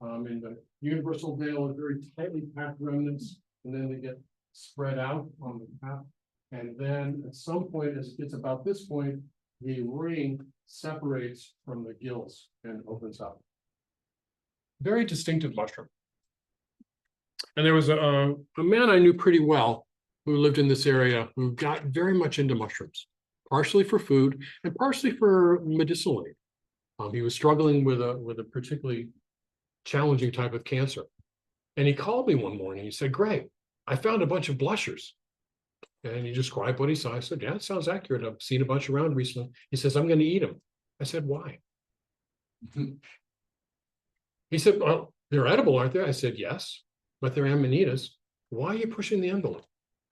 in the universal veil with very tightly packed remnants, and then they get spread out on the top. And then at some point, as it gets about this point, the ring separates from the gills and opens up. Very distinctive mushroom. And there was a man I knew pretty well who lived in this area who got very much into mushrooms, partially for food and partially for medicinal aid. He was struggling with a particularly challenging type of cancer. And he called me one morning. He said, "Greg, I found a bunch of blushers." And he described what he saw. I said, "Yeah, it sounds accurate. I've seen a bunch around recently." He says, "I'm going to eat them." I said, "Why?" He said, "Well, they're edible, aren't they?" I said, "Yes, but they're amanitas. Why are you pushing the envelope?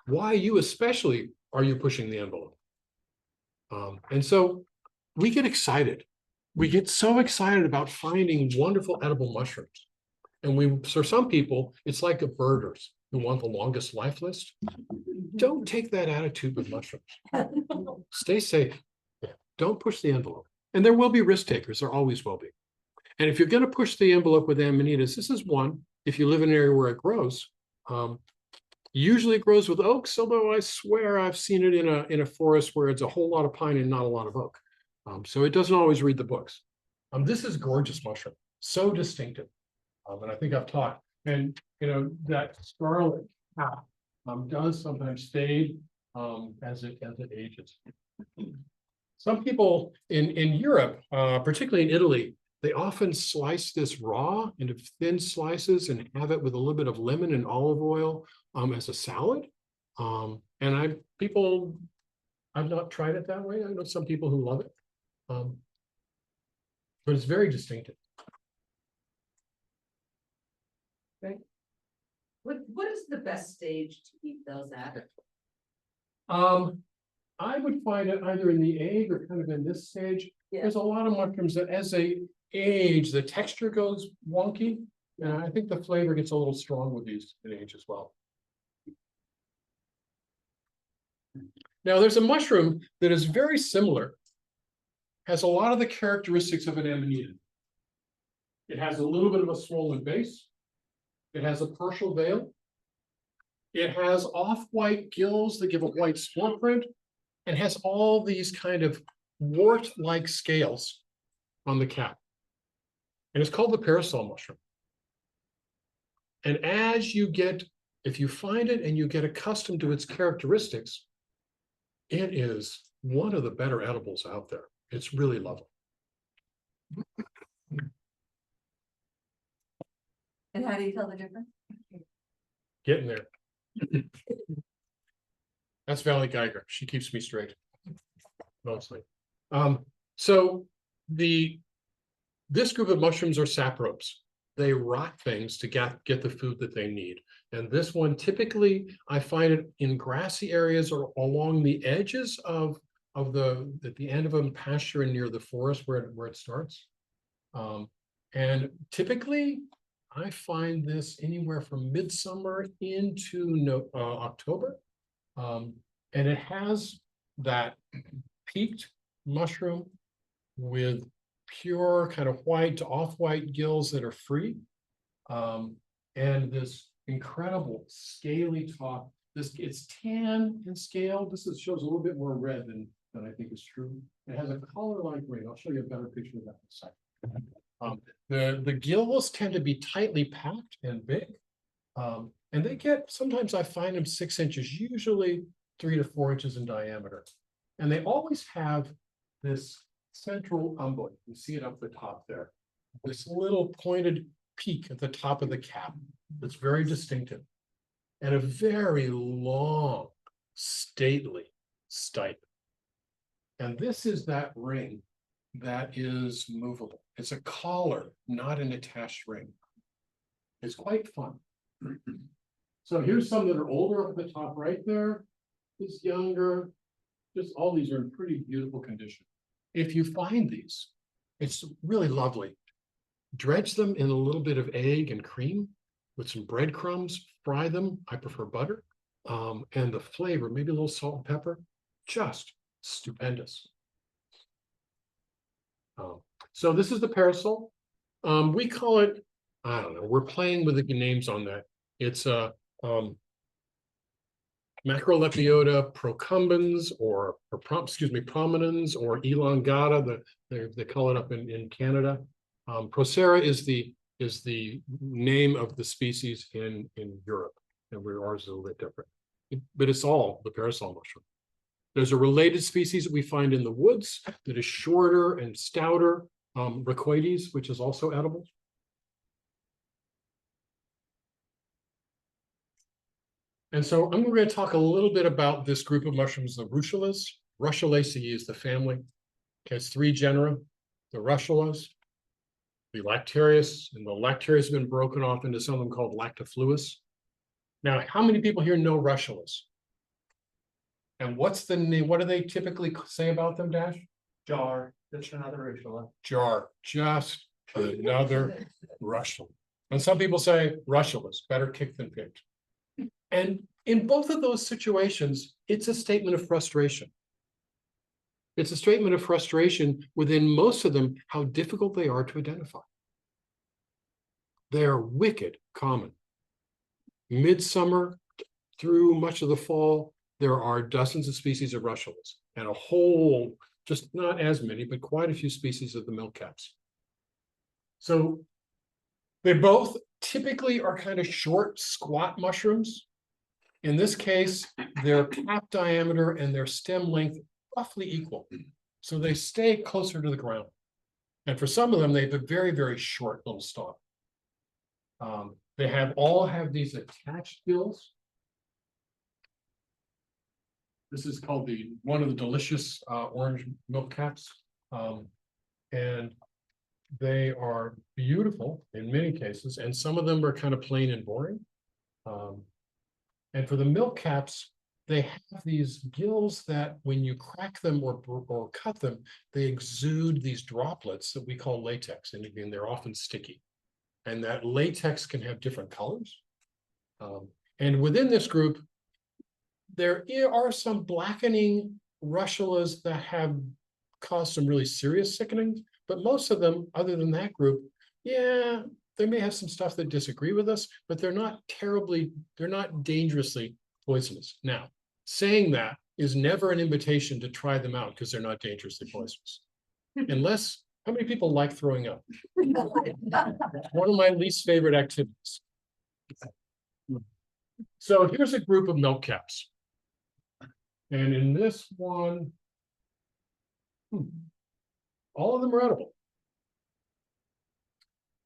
Why you especially are you pushing the envelope?" And so we get excited. We get so excited about finding wonderful edible mushrooms. And for some people, it's like the birders who want the longest life list. Don't take that attitude with mushrooms. Stay safe. Don't push the envelope. And there will be risk takers. There always will be. And if you're going to push the envelope with amanitas, this is one, if you live in an area where it grows, usually it grows with oaks, although I swear I've seen it in a forest where it's a whole lot of pine and not a lot of oak. So it doesn't always read the books. This is gorgeous mushroom, so distinctive. And I think I've talked, and that scarlet cap does sometimes fade as it ages. Some people in Europe, particularly in Italy, they often slice this raw into thin slices and have it with a little bit of lemon and olive oil as a salad. And I've not tried it that way. I know some people who love it, but it's very distinctive. What is the best stage to eat those at? I would find it either in the egg or kind of in this stage. Yeah. There's a lot of mushrooms that as they age, the texture goes wonky. And I think the flavor gets a little strong with these in age as well. Now, there's a mushroom that is very similar, has a lot of the characteristics of an amanita. It has a little bit of a swollen base. It has a partial veil. It has off-white gills that give a white spore print, and has all these kind of wart-like scales on the cap. And it's called the parasol mushroom. And as you get, if you find it and you get accustomed to its characteristics, it is one of the better edibles out there. It's really lovely. And how do you tell the difference? Getting there. That's Valley Geiger. She keeps me straight. Mostly. So this group of mushrooms are saprobes. They rot things to get the food that they need. And this one, typically, I find it in grassy areas or along the edges of at the end of a pasture and near the forest where it starts. And typically, I find this anywhere from midsummer into October. And it has that peaked mushroom with pure kind of white to off-white gills that are free. And this incredible scaly top. It's tan and scaled. This shows a little bit more red than I think is true. It has a color-like ring. I'll show you a better picture of that in a second. The gills tend to be tightly packed and big. And they get, sometimes I find them 6 inches, usually 3 to 4 inches in diameter. And they always have this central umbel. You see it up the top there. This little pointed peak at the top of the cap that's very distinctive. And a very long, stately stipe. And this is that ring that is movable. It's a collar, not an attached ring. It's quite fun. So here's some that are older up at the top right there. This younger, just all these are in pretty beautiful condition. If you find these, it's really lovely. Dredge them in a little bit of egg and cream with some breadcrumbs, fry them. I prefer butter. And the flavor, maybe a little salt and pepper, just stupendous. So this is the parasol. We call it, I don't know, we're playing with the names on that. It's a Macrolepiota procumbens or prominens or elongata. They call it up in Canada. Procera is the name of the species in Europe, and where ours is a little bit different. But it's all the parasol mushroom. There's a related species that we find in the woods that is shorter and stouter, Racoides, which is also edible. And so I'm going to talk a little bit about this group of mushrooms, the russulas. Russulaceae is the family. It has 3 genera, the russulas, the lactarius, and the lactarius has been broken off into something called lactifluus. Now, how many people here know russulas? And what's the name? What do they typically say about them, Dash? Jar, that's another russula. Jar, just another russula. And some people say russulas, better kicked than picked. And in both of those situations, it's a statement of frustration. It's a statement of frustration within most of them, how difficult they are to identify. They are wicked common. Midsummer through much of the fall, there are dozens of species of russulas and a whole, just not as many, but quite a few species of the milkcaps. So they both typically are kind of short, squat mushrooms. In this case, their cap diameter and their stem length roughly equal. So they stay closer to the ground. And for some of them, they have a very, very short little stalk. They all have these attached gills. This is called one of the delicious orange milk caps. And they are beautiful in many cases, and some of them are kind of plain and boring. And for the milk caps, they have these gills that when you crack them or cut them, they exude these droplets that we call latex, and again, they're often sticky. And that latex can have different colors. And within this group, there are some blackening russulas that have caused some really serious sickening, but most of them, other than that group, yeah, they may have some stuff that disagree with us, but they're not dangerously poisonous. Now, saying that is never an invitation to try them out because they're not dangerously poisonous. Unless, how many people like throwing up? One of my least favorite activities. So here's a group of milk caps. And in this one, all of them are edible.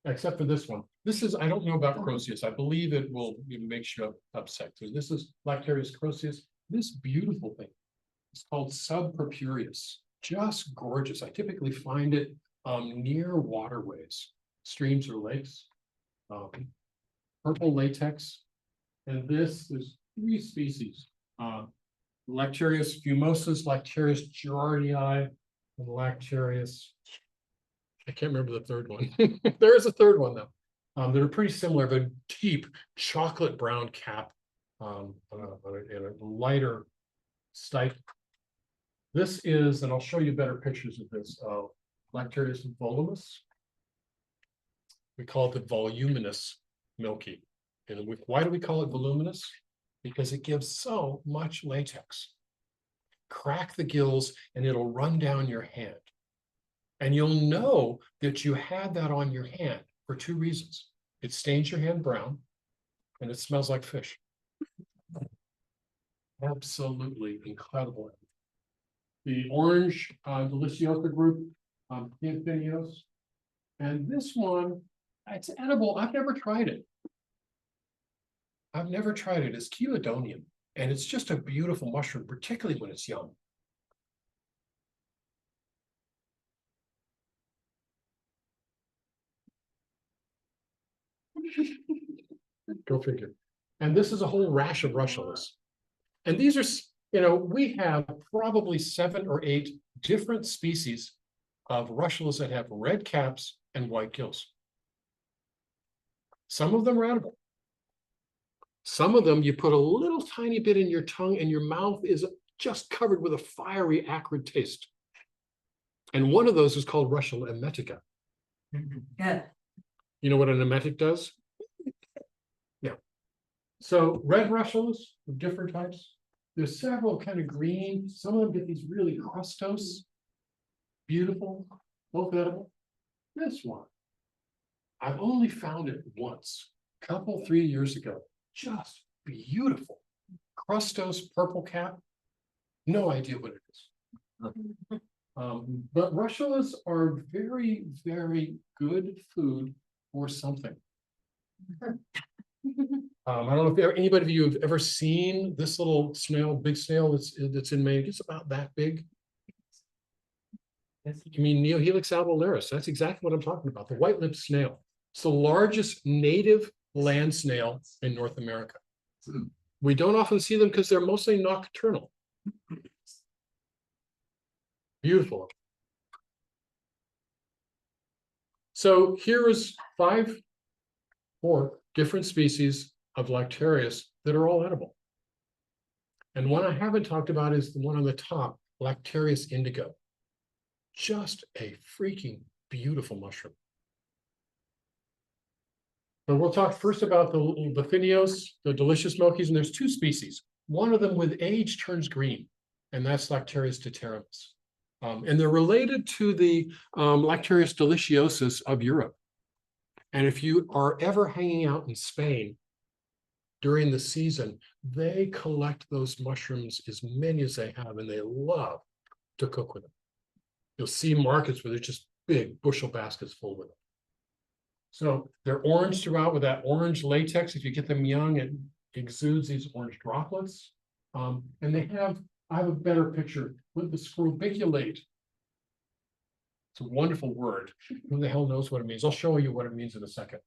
Except for this one. This is, I don't know about Croceus. I believe it will make you upset. So this is Lactarius Croceus. This beautiful thing is called subpurpureus. Just gorgeous. I typically find it near waterways, streams or lakes. Purple latex. And this is 3 species. Lactarius fumosus, Lactarius giardii, and Lactarius. I can't remember the third one. There is a third one though. They're pretty similar, but deep chocolate brown cap and a lighter stipe. This is, and I'll show you better pictures of this, Lactarius voluminous. We call it the voluminous milky. And why do we call it voluminous? Because it gives so much latex. Crack the gills and it'll run down your hand. And you'll know that you had that on your hand for 2 reasons. It stains your hand brown and it smells like fish. Absolutely incredible. The orange Deliciosa group, Camphinios. And this one, it's edible. I've never tried it. It's Chelidonium, and it's just a beautiful mushroom, particularly when it's young. Go figure. And this is a whole rash of russulas. And these are, we have probably 7 or 8 different species of russulas that have red caps and white gills. Some of them are edible. Some of them you put a little tiny bit in your tongue and your mouth is just covered with a fiery, acrid taste. And one of those is called Russula emetica. Yeah. You know what an emetic does? Yeah. So red russulas of different types. There's several kind of green. Some of them get these really crustose. Beautiful, both edible. This one, I've only found it once, a couple, 3 years ago. Just beautiful. Crustose purple cap. No idea what it is. But russulas are very, very good food for something. I don't know if anybody of you have ever seen this little snail, big snail that's in Maine. It's about that big. You mean Neohelix alvularis? That's exactly what I'm talking about. The white-lipped snail. It's the largest native land snail in North America. We don't often see them because they're mostly nocturnal. Beautiful. So here is 4 different species of Lactarius that are all edible. And one I haven't talked about is the one on the top, Lactarius indigo. Just a freaking beautiful mushroom. But we'll talk first about the Buffinios, the delicious milkies, and there's 2 species. One of them with age turns green, and that's Lactarius deuterimus. And they're related to the Lactarius deliciosus of Europe. And if you are ever hanging out in Spain during the season, they collect those mushrooms, as many as they have, and they love to cook with them. You'll see markets where there's just big bushel baskets full with them. So they're orange throughout with that orange latex. If you get them young, it exudes these orange droplets. And I have a better picture with the scrobiculate. It's a wonderful word. Who the hell knows what it means? I'll show you what it means in a second.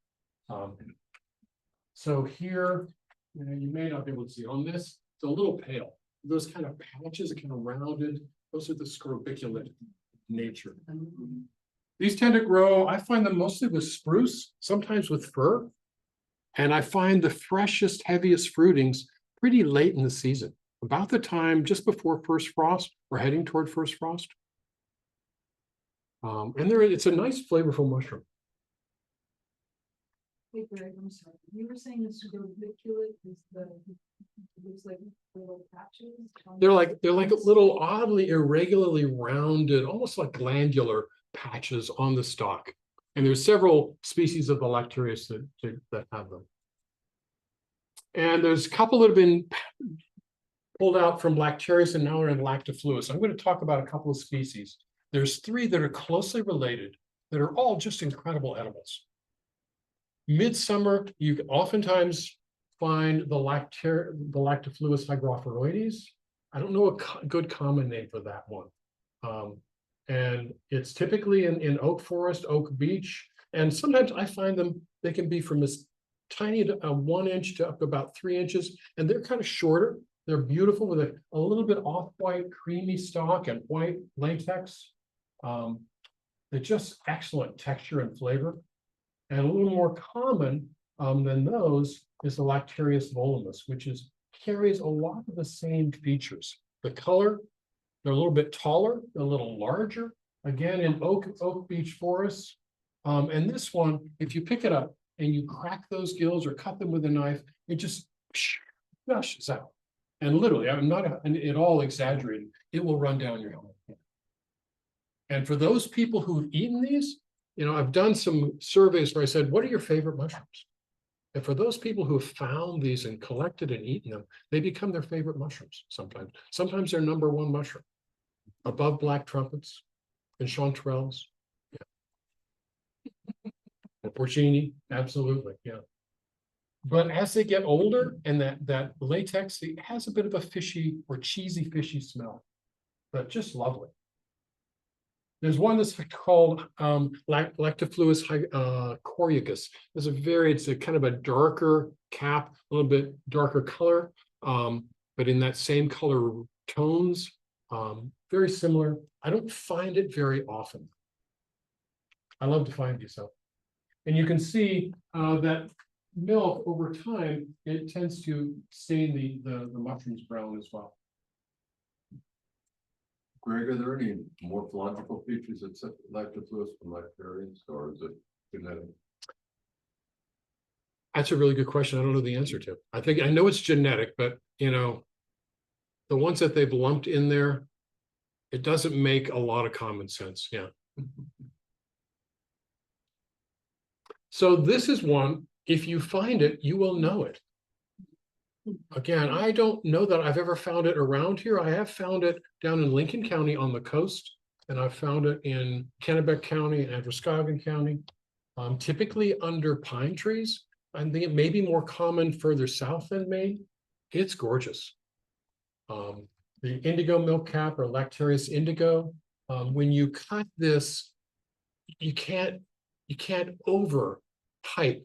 So here, you may not be able to see on this, it's a little pale. those kind of patches, kind of rounded, those are the scorbiculate nature. These tend to grow, I find them mostly with spruce, sometimes with fir. And I find the freshest, heaviest fruitings pretty late in the season, about the time just before first frost or heading toward first frost. And it's a nice flavorful mushroom. Hey Greg, I'm sorry, you were saying the scorbiculate is it looks like little patches? They're like little oddly irregularly rounded, almost like glandular patches on the stalk. And there's several species of the Lactarius that have them. And there's a couple that have been pulled out from Lactarius and now are in Lactifluus. I'm going to talk about a couple of species. There's 3 that are closely related that are all just incredible edibles. Midsummer, you oftentimes find the Lactifluus hygrophoroides. I don't know a good common name for that one. And it's typically in oak forest, oak beech. And sometimes I find them, they can be from as tiny to 1 inch to up to about 3 inches. And they're kind of shorter. They're beautiful with a little bit off-white, creamy stalk and white latex. They're just excellent texture and flavor. And a little more common than those is the Lactarius volumus, which carries a lot of the same features. The color, they're a little bit taller, they're a little larger, again in oak beech forests. And this one, if you pick it up and you crack those gills or cut them with a knife, it just gushes out. And literally, I'm not at all exaggerating, it will run down your helmet. And for those people who've eaten these, I've done some surveys where I said, what are your favorite mushrooms? And for those people who have found these and collected and eaten them, they become their favorite mushrooms sometimes. Sometimes they're #1 mushroom, above black trumpets and chanterelles. Yeah. And porcini, absolutely, yeah. But as they get older and that latex, it has a bit of a fishy or cheesy fishy smell, but just lovely. There's one that's called Lactifluus corrugus. It's a kind of a darker cap, a little bit darker color, but in that same color tones, very similar. I don't find it very often. I love to find these though. And you can see that milk over time, it tends to stain the mushrooms brown as well. Greg, are there any morphological features except Lactifluus from Lactarians, or is it genetic? That's a really good question. I don't know the answer to. I know it's genetic, but the ones that they've lumped in there, it doesn't make a lot of common sense. Yeah. So this is one, if you find it, you will know it. Again, I don't know that I've ever found it around here. I have found it down in Lincoln County on the coast, and I've found it in Kennebec County and Androscoggin County, typically under pine trees. I think it may be more common further south than Maine. It's gorgeous. The indigo milkcap or Lactarius indigo, when you cut this, you can't overhype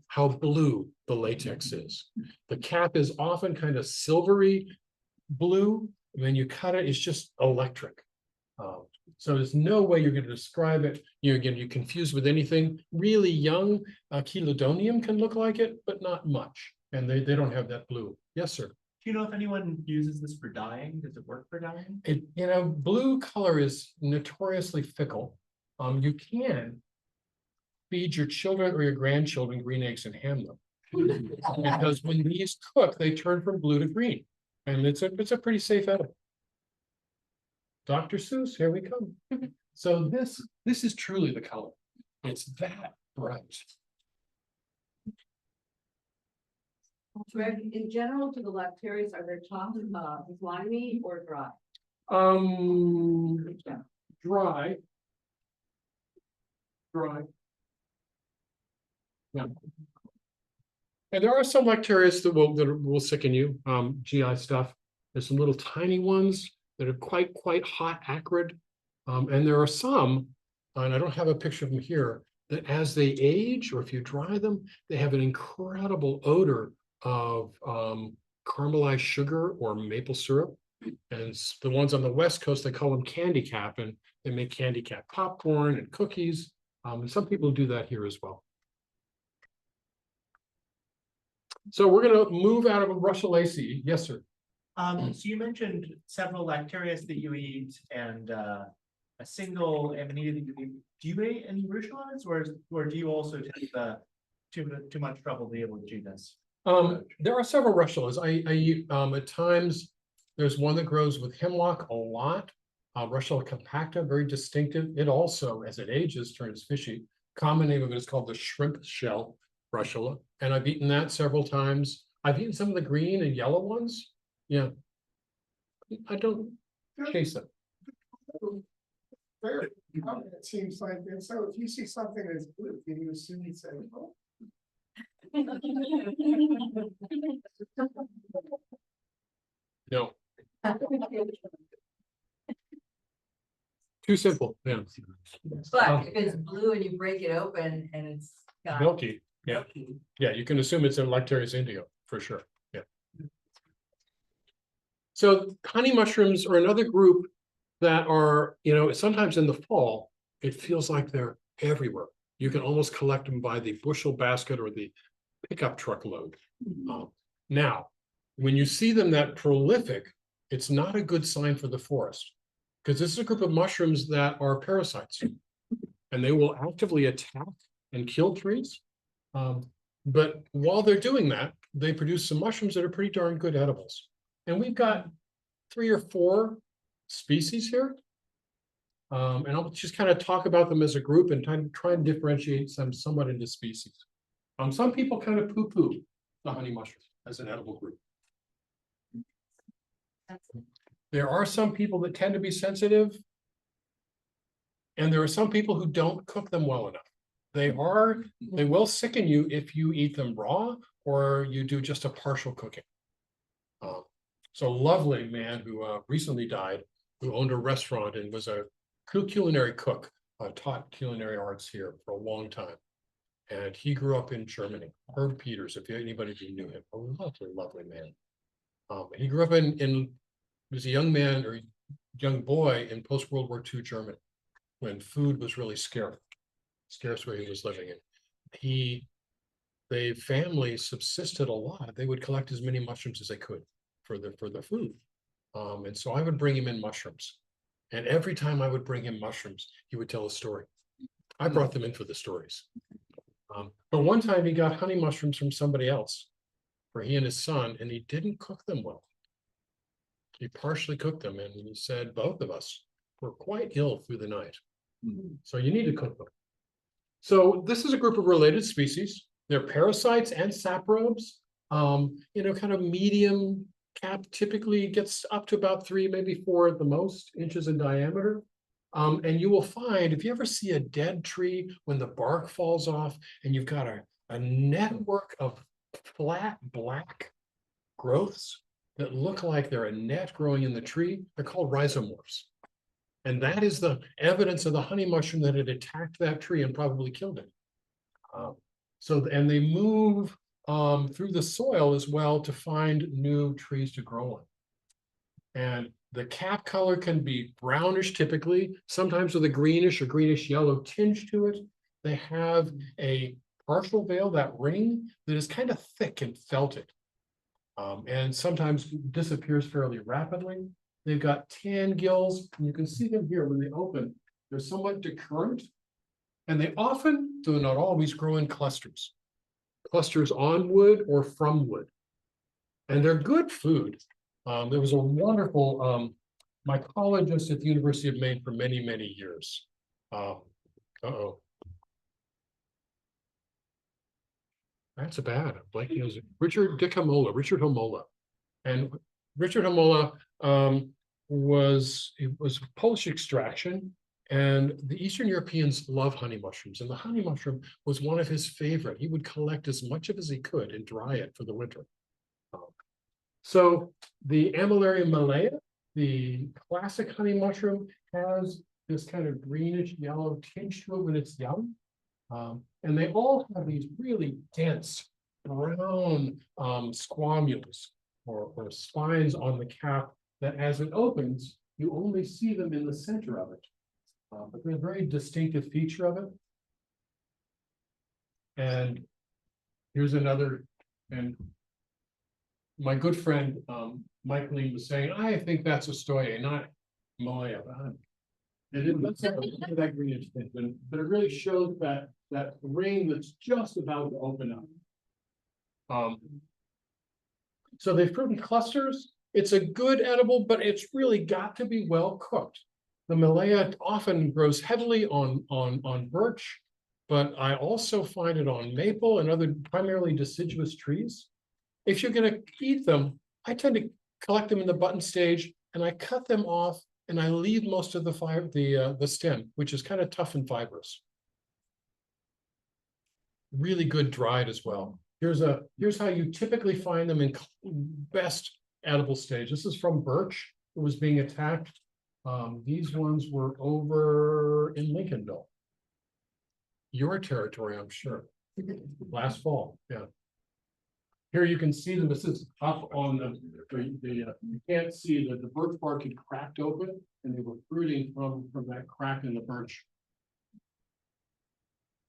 how blue the latex is. The cap is often kind of silvery blue. When you cut it, it's just electric. So there's no way you're going to describe it. You're confused with anything. Really young chelidonium can look like it, but not much. And they don't have that blue. Yes, sir. Do you know if anyone uses this for dyeing? Does it work for dyeing? Blue color is notoriously fickle. You can feed your children or your grandchildren green eggs and ham them. Because when these cook, they turn from blue to green. And it's a pretty safe edible. Dr. Seuss, here we come. So this is truly the color. It's that bright. Greg, in general, to the Lactarius, are their tops slimy or dry? Dry. Yeah. And there are some Lactarius that will sicken you, GI stuff. There's some little tiny ones that are quite hot, acrid. And there are some, and I don't have a picture of them here, that as they age, or if you dry them, they have an incredible odor of caramelized sugar or maple syrup. And the ones on the West Coast, they call them candy cap, and they make candy cap popcorn and cookies. And some people do that here as well. So we're gonna move out of Russellacea. Yes, sir. So you mentioned several lactarius that you eat and a single amanita that you eat. Do you eat any Bruchellas or do you also take too much trouble to be able to do this? There are several Russellas. I eat at times, there's one that grows with hemlock a lot. Russula compacta, very distinctive. It also, as it ages, turns fishy. Common name of it is called the shrimp shell Russula, and I've eaten that several times. I've eaten some of the green and yellow ones. Yeah. I don't chase them. Very common, it seems like, and so if you see something that's blue, can you assume it's edible? No. Too simple, yeah. But if it's blue and you break it open and it's got. Milky, yeah. Yeah, you can assume it's a Lactarius indigo, for sure, yeah. So honey mushrooms are another group that are, sometimes in the fall, it feels like they're everywhere. You can almost collect them by the bushel basket or the pickup truckload. Now, when you see them that prolific, it's not a good sign for the forest, because this is a group of mushrooms that are parasites, and they will actively attack and kill trees. But while they're doing that, they produce some mushrooms that are pretty darn good edibles. And we've got 3 or 4 species here. And I'll just kind of talk about them as a group and try and differentiate them somewhat into species. Some people kind of poo-poo the honey mushroom as an edible group. There are some people that tend to be sensitive, and there are some people who don't cook them well enough. They will sicken you if you eat them raw or you do just a partial cooking. So a lovely man who recently died, who owned a restaurant and was a culinary cook, taught culinary arts here for a long time. And he grew up in Germany. Herb Peters, if anybody who knew him, a lovely, lovely man. He grew up he was a young man or young boy in post-World War II Germany, when food was really scarce where he was living in. The family subsisted a lot. They would collect as many mushrooms as they could for the food. And so I would bring him in mushrooms. And every time I would bring him mushrooms, he would tell a story. I brought them in for the stories. But one time he got honey mushrooms from somebody else for he and his son, and he didn't cook them well. He partially cooked them, and he said both of us were quite ill through the night. So you need to cook them. So this is a group of related species. They're parasites and saprobes. Kind of medium cap, typically gets up to about 3, maybe 4 at the most inches in diameter. And you will find, if you ever see a dead tree when the bark falls off and you've got a network of flat black growths that look like they're a net growing in the tree, they're called rhizomorphs. And that is the evidence of the honey mushroom that had attacked that tree and probably killed it. And they move through the soil as well to find new trees to grow on. And the cap color can be brownish typically, sometimes with a greenish or greenish yellow tinge to it. They have a partial veil, that ring, that is kind of thick and felted. And sometimes disappears fairly rapidly. They've got tan gills, and you can see them here when they open. They're somewhat decurrent, and they often, though not always, grow in clusters. Clusters on wood or from wood. And they're good food. There was a wonderful mycologist at the University of Maine for many, many years. That's bad. Richard Homola. And Richard Homola was Polish extraction, and the Eastern Europeans love honey mushrooms, and the honey mushroom was one of his favorite. He would collect as much of as he could and dry it for the winter. So the Amylaria malea, the classic honey mushroom, has this kind of greenish yellow tinge to it when it's young. And they all have these really dense brown squamules or spines on the cap that as it opens, you only see them in the center of it. But they're a very distinctive feature of it. And here's another, and my good friend, Mike Lee was saying, I think that's a stoya, not Malaya. It is, let's have a look at that greenish thing, but it really shows that ring that's just about to open up. So they fruit in clusters. It's a good edible, but it's really got to be well cooked. The Malaya often grows heavily on birch, but I also find it on maple and other primarily deciduous trees. If you're going to eat them, I tend to collect them in the button stage, and I cut them off, and I leave most of the stem, which is kind of tough and fibrous. Really good dried as well. Here's how you typically find them in best edible stage. This is from birch. It was being attacked. These ones were over in Lincolnville. Your territory, I'm sure. Last fall, yeah. Here you can see them. This is up on you can't see that the birch bark had cracked open, and they were fruiting from that crack in the birch.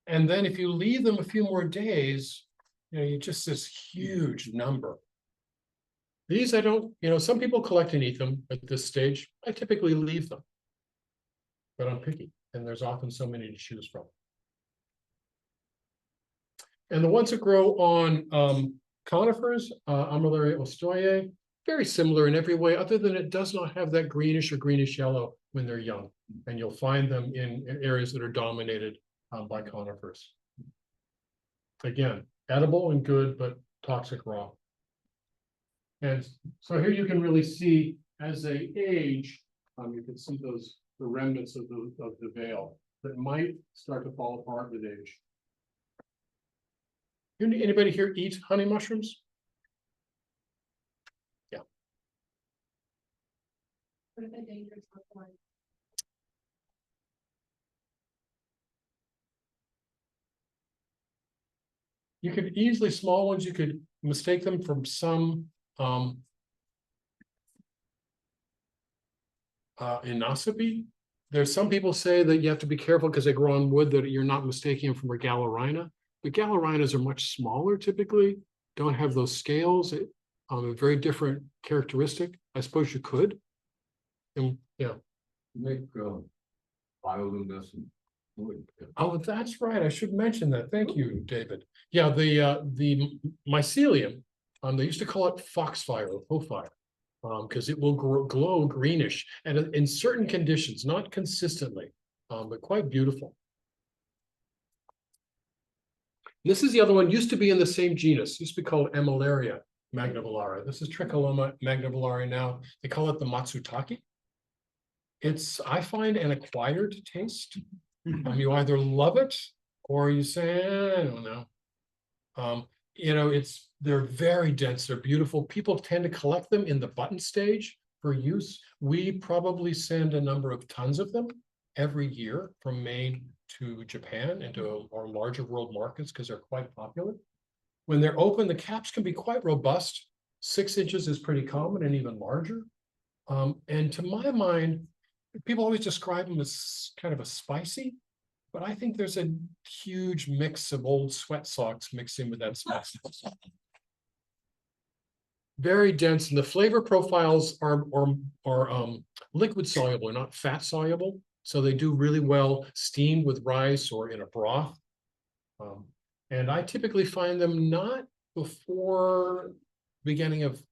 And then if you leave them a few more days, you just this huge number. These I don't, some people collect and eat them at this stage. I typically leave them, but I'm picky, and there's often so many to choose from. And the ones that grow on conifers, Armillaria ostoyae, very similar in every way, other than it does not have that greenish or greenish yellow when they're young. And you'll find them in areas that are dominated by conifers. Again, edible and good, but toxic raw. And so here you can really see as they age, you can see the remnants of the veil that might start to fall apart with age. Anybody here eat honey mushrooms? Yeah. What are the dangers of one? You could easily, small ones, you could mistake them from some inocybe. There's some people say that you have to be careful because they grow on wood, that you're not mistaking them from a gallerina. The gallerinas are much smaller typically, don't have those scales, a very different characteristic. I suppose you could. And yeah. Make bioluminescent wood. Oh, that's right. I should mention that. Thank you, David. Yeah, the mycelium, they used to call it foxfire or faux-fire, because it will glow greenish and in certain conditions, not consistently, but quite beautiful. This is the other one, used to be in the same genus, used to be called Emilaria magnivelare. This is Tricholoma magnivelare now. They call it the Matsutake. It's, I find, an acquired taste. You either love it or you say, I don't know. They're very dense, they're beautiful. People tend to collect them in the button stage for use. We probably send a number of tons of them every year from Maine to Japan and to our larger world markets because they're quite popular. When they're open, the caps can be quite robust. 6 inches is pretty common and even larger. And to my mind, people always describe them as kind of a spicy, but I think there's a huge mix of old sweat socks mixing with that spice. Very dense, and the flavor profiles are liquid soluble, not fat soluble. So they do really well steamed with rice or in a broth. And I typically find them not before beginning of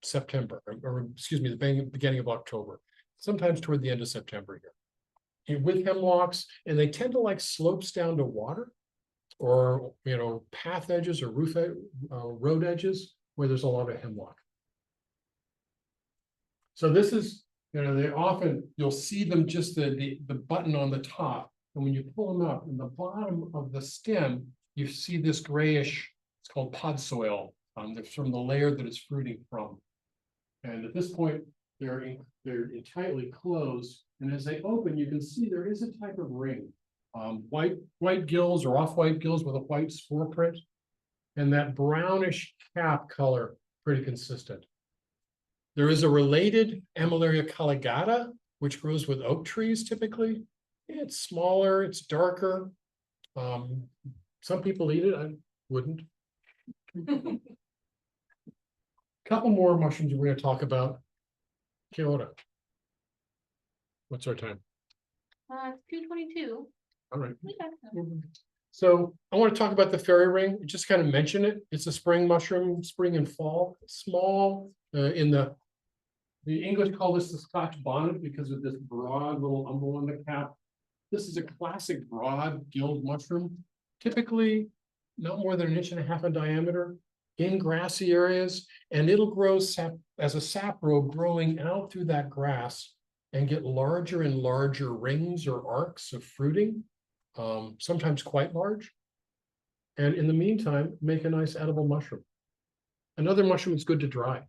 September, or excuse me, the beginning of October, sometimes toward the end of September here. And with hemlocks, and they tend to like slopes down to water or, path edges or road edges where there's a lot of hemlock. So this is, they often, you'll see them just the button on the top. And when you pull them up in the bottom of the stem, you see this grayish, it's called pod soil, from the layer that it's fruiting from. And at this point, they're tightly closed. And as they open, you can see there is a type of ring, white gills or off-white gills with a white spore print. And that brownish cap color, pretty consistent. There is a related Amilaria colligata, which grows with oak trees typically. It's smaller, it's darker. Some people eat it, I wouldn't. Couple more mushrooms we're gonna talk about. Kia ora. What's our time? It's 2:22. All right. Okay. So I want to talk about the fairy ring, just kind of mention it. It's a spring mushroom, spring and fall, small in the English call this the Scotch bonnet because of this broad little umbel on the cap. This is a classic broad gilled mushroom, typically not more than 1.5 inches in diameter in grassy areas, and it'll grow sap as a saprow growing out through that grass and get larger and larger rings or arcs of fruiting, sometimes quite large. And in the meantime, make a nice edible mushroom. Another mushroom is good to dry.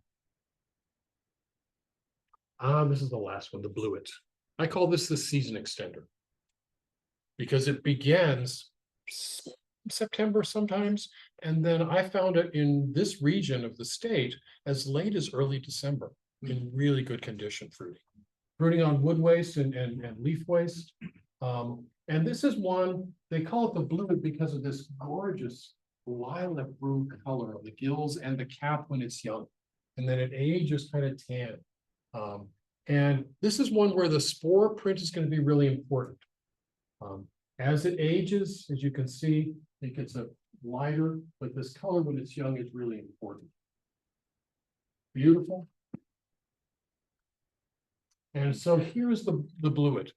This is the last one, the bluet. I call this the season extender because it begins September sometimes, and then I found it in this region of the state as late as early December in really good condition fruiting on wood waste and leaf waste. And this is one, they call it the bluet because of this gorgeous lilac blue color of the gills and the cap when it's young, and then at age is kind of tan. And this is one where the spore print is going to be really important. As it ages, as you can see, it gets a lighter, but this color when it's young is really important. Beautiful. And so here's the bluet.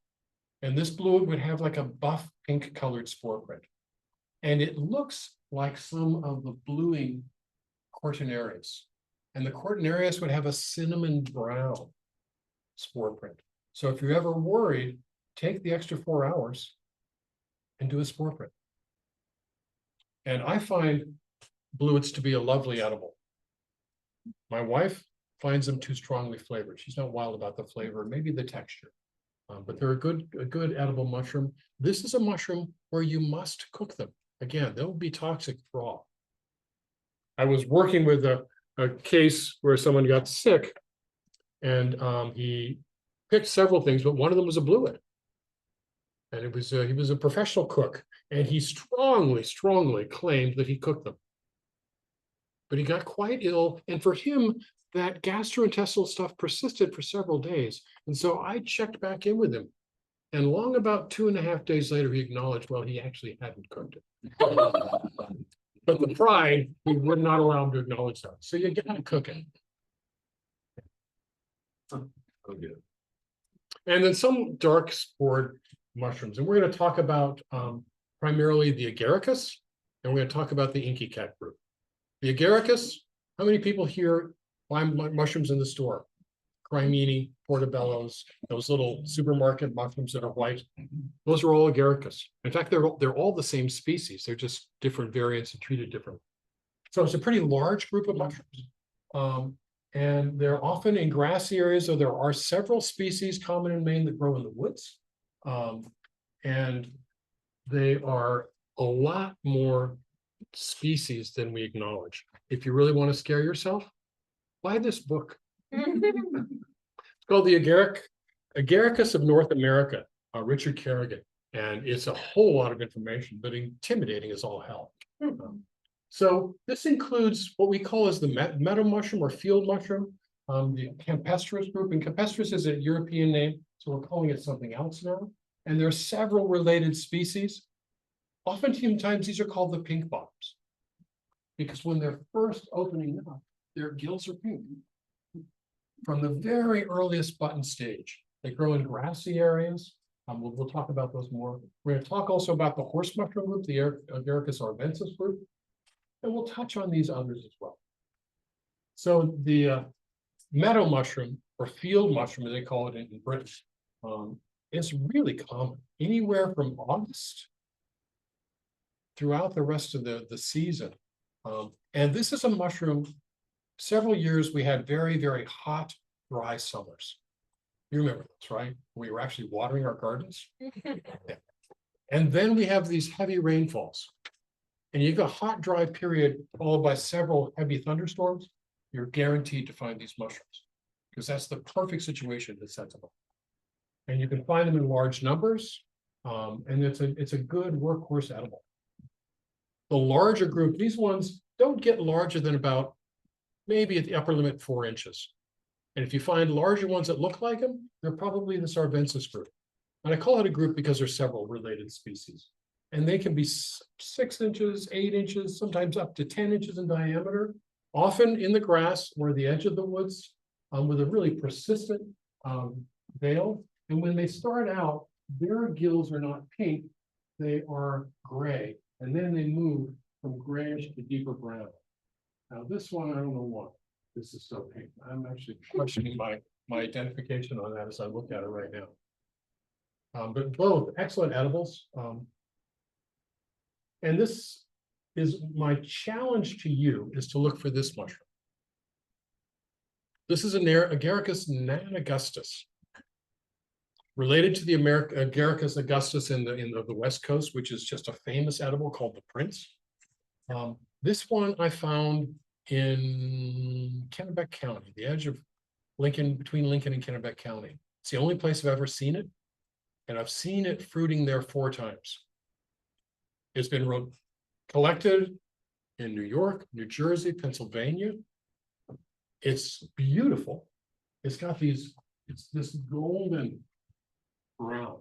And this bluet would have like a buff pink colored spore print. And it looks like some of the bluing Cortinarias. And the Cortinarias would have a cinnamon brown spore print. So if you're ever worried, take the extra 4 hours and do a spore print. And I find bluets to be a lovely edible. My wife finds them too strongly flavored. She's not wild about the flavor, maybe the texture. But they're a good edible mushroom. This is a mushroom where you must cook them. Again, they'll be toxic raw. I was working with a case where someone got sick, and he picked several things, but one of them was a bluet. And it was he was a professional cook, and he strongly claimed that he cooked them. But he got quite ill, and for him, that gastrointestinal stuff persisted for several days. And so I checked back in with him. And long about 2.5 days later, he acknowledged, well, he actually hadn't cooked it. But the pride, he would not allow him to acknowledge that. So you gotta cook it. Okay. And then some dark spored mushrooms. And we're going to talk about primarily the agaricus, and we're going to talk about the inky cat group. The agaricus, how many people here buy mushrooms in the store? Crimini, portobellos, those little supermarket mushrooms that are white. Those are all agaricus. In fact, they're all the same species. They're just different variants and treated differently. So it's a pretty large group of mushrooms. And they're often in grassy areas, so there are several species common in Maine that grow in the woods. And they are a lot more species than we acknowledge. If you really want to scare yourself, buy this book. It's called The Agaricus of North America, Richard Kerrigan. And it's a whole lot of information, but intimidating as all hell. So this includes what we call as the meadow mushroom or field mushroom, the campestris group. And campestris is a European name, so we're calling it something else now. And there are several related species. Oftentimes these are called the pink bottoms, because when they're first opening up, their gills are pink. From the very earliest button stage, they grow in grassy areas. We'll talk about those more. We're going to talk also about the horse mushroom group, the Agaricus arvensis group, and we'll touch on these others as well. So the meadow mushroom or field mushroom, as they call it in Britain, is really common anywhere from August throughout the rest of the season. And this is a mushroom. Several years we had very, very hot, dry summers. You remember this, right? We were actually watering our gardens. Yeah. And then we have these heavy rainfalls. And you got a hot, dry period followed by several heavy thunderstorms. You're guaranteed to find these mushrooms. because that's the perfect situation to set them up. And you can find them in large numbers, and it's a good workhorse edible. The larger group, these ones don't get larger than about maybe at the upper limit 4 inches. And if you find larger ones that look like them, they're probably the Sarbensis group. And I call it a group because there's several related species. And they can be 6 inches, 8 inches, sometimes up to 10 inches in diameter, often in the grass or the edge of the woods, with a really persistent veil. And when they start out, their gills are not pink, they are gray. And then they move from grayish to deeper brown. Now this one, I don't know why this is so pink. I'm actually questioning my identification on that as I look at it right now. But both excellent edibles. And this is my challenge to you, is to look for this mushroom. This is Agaricus nanagustus, related to the Agaricus augustus in the West Coast, which is just a famous edible called the Prince. This one I found in Kennebec County, the edge of Lincoln, between Lincoln and Kennebec County. It's the only place I've ever seen it, and I've seen it fruiting there 4 times. It's been collected in New York, New Jersey, Pennsylvania. It's beautiful. It's got it's this golden brown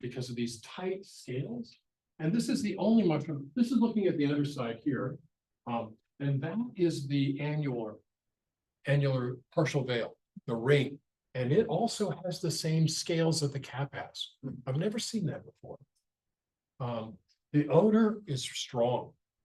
because of these tight scales. And this is the only mushroom. This is looking at the underside here. And that is the annular partial veil, the ring. And it also has the same scales that the cap has. I've never seen that before. The odor is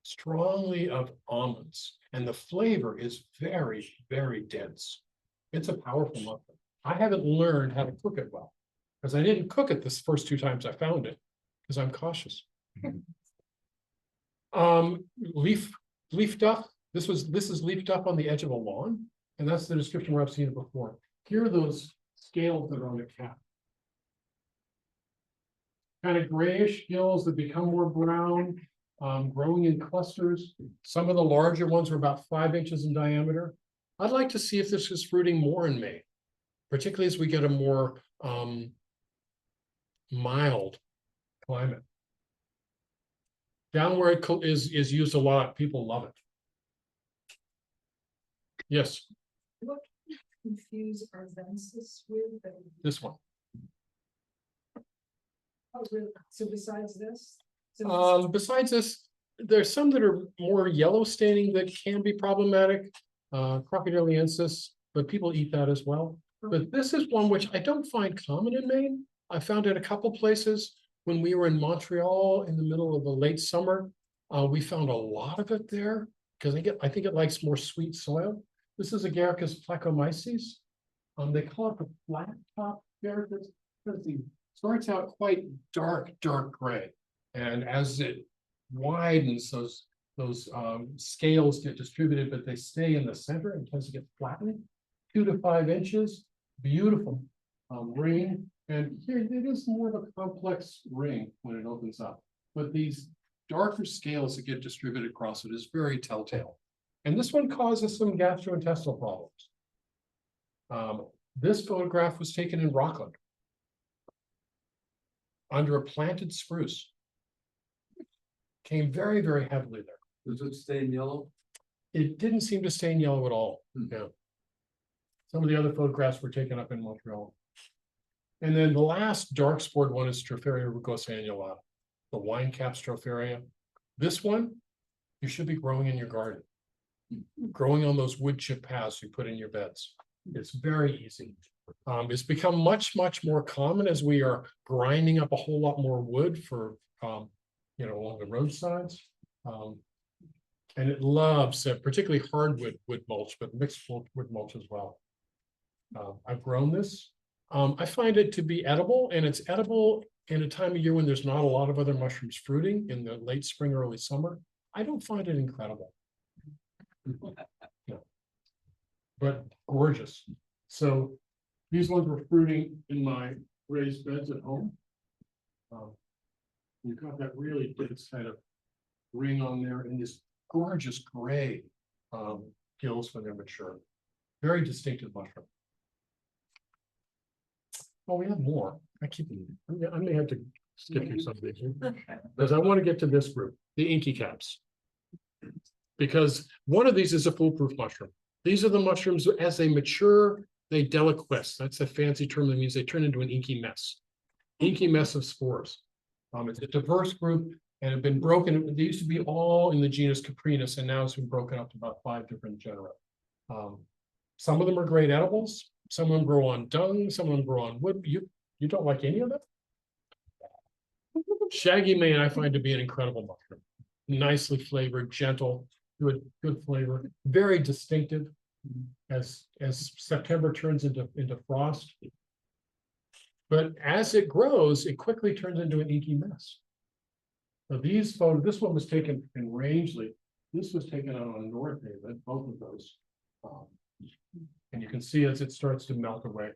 strongly of almonds, and the flavor is very, very dense. It's a powerful mushroom. I haven't learned how to cook it well, because I didn't cook it this first 2 times I found it, because I'm cautious. Leaf duff. This is leaf duff on the edge of a lawn, and that's the description where I've seen it before. Here are those scales that are on the cap. Kind of grayish gills that become more brown, growing in clusters. Some of the larger ones are about 5 inches in diameter. I'd like to see if this is fruiting more in Maine, particularly as we get a more mild climate. Down where it is used a lot, people love it. Yes. What confuse arvensis with? This one. Oh, really? So besides this? Besides this, there's some that are more yellow staining that can be problematic, crocodiliensis, but people eat that as well. But this is one which I don't find common in Maine. I found it a couple places when we were in Montreal in the middle of the late summer. We found a lot of it there because I think it likes more sweet soil. This is Agaricus placomyces. They call it the flat top Agaricus. Starts out quite dark gray, and as it widens, those scales get distributed, but they stay in the center and tends to get flattened. 2 to 5 inches, beautiful ring, and here it is more of a complex ring when it opens up. But these darker scales that get distributed across it is very telltale, and this one causes some gastrointestinal problems. This photograph was taken in Rockland, under a planted spruce. Came very, very heavily there. Does it stain yellow? It didn't seem to stain yellow at all. Yeah. Some of the other photographs were taken up in Montreal. And then the last dark spored one is Stropharia rugosa annulata, the wine cap Stropharia. This one, you should be growing in your garden. Growing on those wood chip paths you put in your beds. It's very easy. It's become much more common as we are grinding up a whole lot more wood for, along the roadsides. And it loves particularly hardwood wood mulch, but mixed wood mulch as well. I've grown this. I find it to be edible, and it's edible in a time of year when there's not a lot of other mushrooms fruiting in the late spring, early summer. I don't find it incredible. No. But gorgeous. So these ones were fruiting in my raised beds at home. You've got that really dense kind of ring on there, and this gorgeous gray gills when they're mature. Very distinctive mushroom. Oh, we have more. I may have to skip through some of these. Because I want to get to this group, the inky caps. Because one of these is a foolproof mushroom. These are the mushrooms, as they mature, they deliquesce. That's a fancy term that means they turn into an inky mess. Inky mess of spores. It's a diverse group and have been broken. They used to be all in the genus Caprinus, and now it's been broken up to about 5 different genera. Some of them are great edibles. Some of them grow on dung. Some of them grow on wood. You don't like any of them? Shaggy Maine I find to be an incredible mushroom. Nicely flavored, gentle, good flavor, very distinctive as September turns into frost. But as it grows, it quickly turns into an inky mess. So these photos, this one was taken in Rangeley. This was taken out on North Haven, both of those. And you can see as it starts to melt away.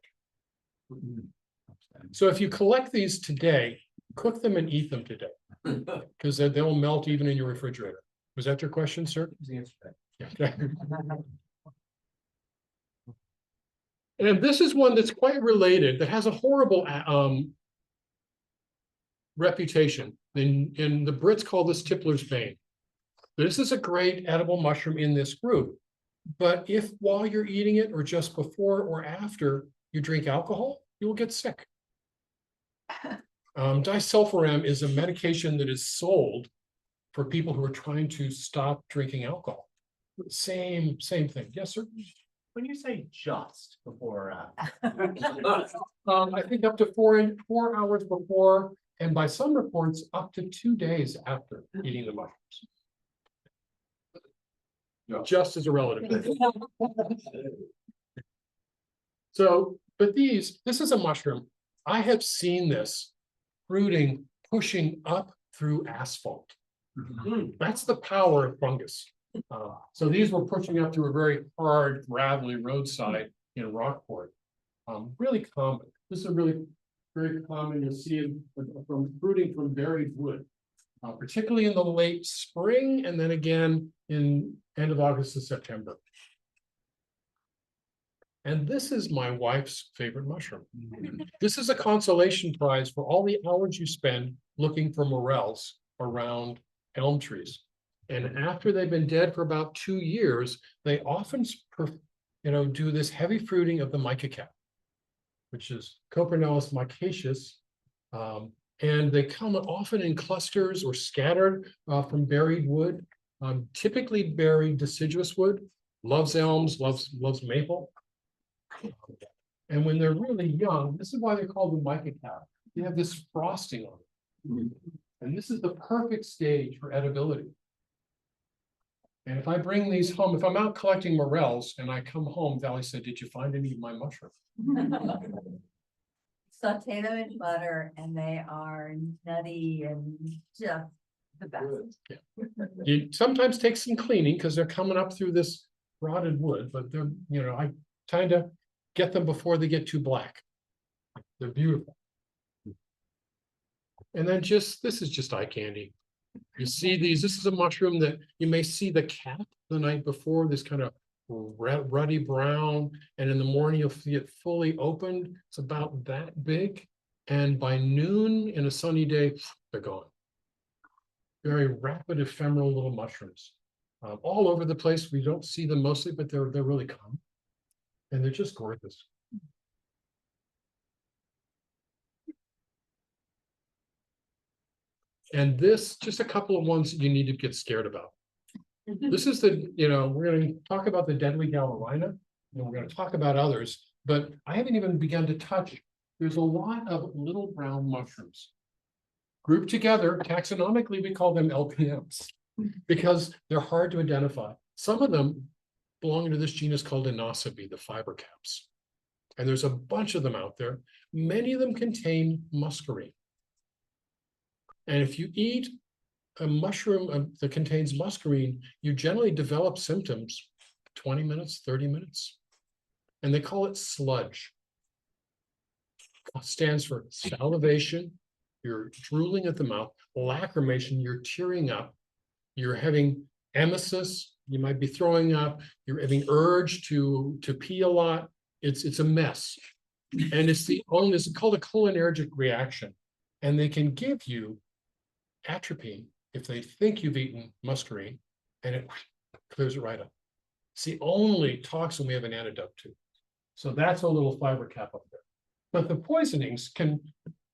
So if you collect these today, cook them and eat them today, because they'll melt even in your refrigerator. Was that your question, sir? Yeah. And this is one that's quite related, that has a horrible reputation. And the Brits call this tippler's bane. This is a great edible mushroom in this group. But if while you're eating it or just before or after you drink alcohol, you will get sick. Disulfiram is a medication that is sold for people who are trying to stop drinking alcohol. Same thing. Yes, sir. When you say just before, I think up to 4 hours before, and by some reports, up to 2 days after eating the mushrooms. Just as a relative. So, but this is a mushroom. I have seen this fruiting, pushing up through asphalt. That's the power of fungus. So these were pushing up through a very hard, gravelly roadside in Rockport. Really common. This is a really very common. You'll see it from fruiting from buried wood, particularly in the late spring, and then again in end of August to September. And this is my wife's favorite mushroom. This is a consolation prize for all the hours you spend looking for morels around elm trees. And after they've been dead for about 2 years, they often do this heavy fruiting of the mica cap, which is Copernellus micaceus. And they come often in clusters or scattered from buried wood, typically buried deciduous wood, loves elms, loves maple. And when they're really young, this is why they're called the mica cap. They have this frosting on it. And this is the perfect stage for edibility. And if I bring these home, if I'm out collecting morels and I come home, Valley said, "Did you find any of my mushrooms?" Saute them in butter and they are nutty and just the best. Yeah. You sometimes take some cleaning because they're coming up through this rotted wood, but they're, I kind of get them before they get too black. They're beautiful. And then this is just eye candy. You see these, this is a mushroom that you may see the cap the night before, this kind of ruddy brown, and in the morning you'll see it fully opened. It's about that big, and by noon in a sunny day, they're gone. Very rapid, ephemeral little mushrooms. All over the place. We don't see them mostly, but they're really common. And they're just gorgeous. And this, just a couple of ones that you need to get scared about. This is we're going to talk about the deadly Gallerina, and we're going to talk about others, but I haven't even begun to touch. There's a lot of little brown mushrooms. Grouped together, taxonomically, we call them LPMs because they're hard to identify. Some of them belong to this genus called Inocybe, the fiber caps. And there's a bunch of them out there. Many of them contain muscarine. And if you eat a mushroom that contains muscarine, you generally develop symptoms 20 minutes, 30 minutes. And they call it sludge. It stands for salivation, you're drooling at the mouth, lacrimation, you're tearing up, you're having emesis, you might be throwing up, you're having urge to pee a lot. It's a mess. And it's called a cholinergic reaction. And they can give you atropine if they think you've eaten muscarine, and it clears it right up. It's the only toxin we have an antidote to. So that's a little fiber cap up there. But the poisonings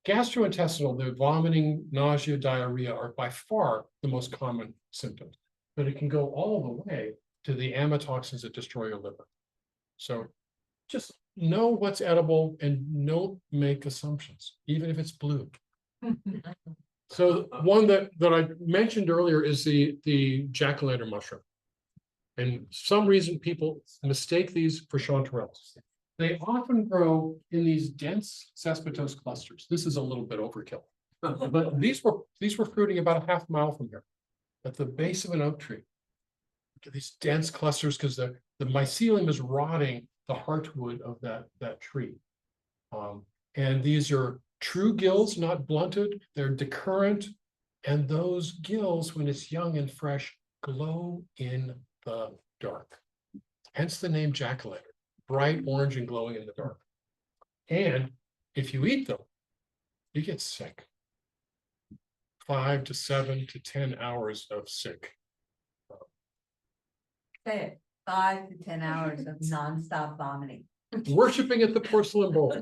gastrointestinal, the vomiting, nausea, diarrhea are by far the most common symptoms. But it can go all the way to the amatoxins that destroy your liver. So just know what's edible and don't make assumptions, even if it's blue. So one that I mentioned earlier is the jack-o'-lantern mushroom. And some reason people mistake these for chanterelles. They often grow in these dense cespitose clusters. This is a little bit overkill. But these were fruiting about a half mile from here at the base of an oak tree. Look at these dense clusters because the mycelium is rotting the heartwood of that tree. And these are true gills, not blunted. They're decurrent. And those gills, when it's young and fresh, glow in the dark. Hence the name jack-o'-lantern, bright orange and glowing in the dark. And if you eat them, you get sick. 5 to 7 to 10 hours of sick. Say it, 5 to 10 hours of nonstop vomiting. Worshipping at the porcelain bowl.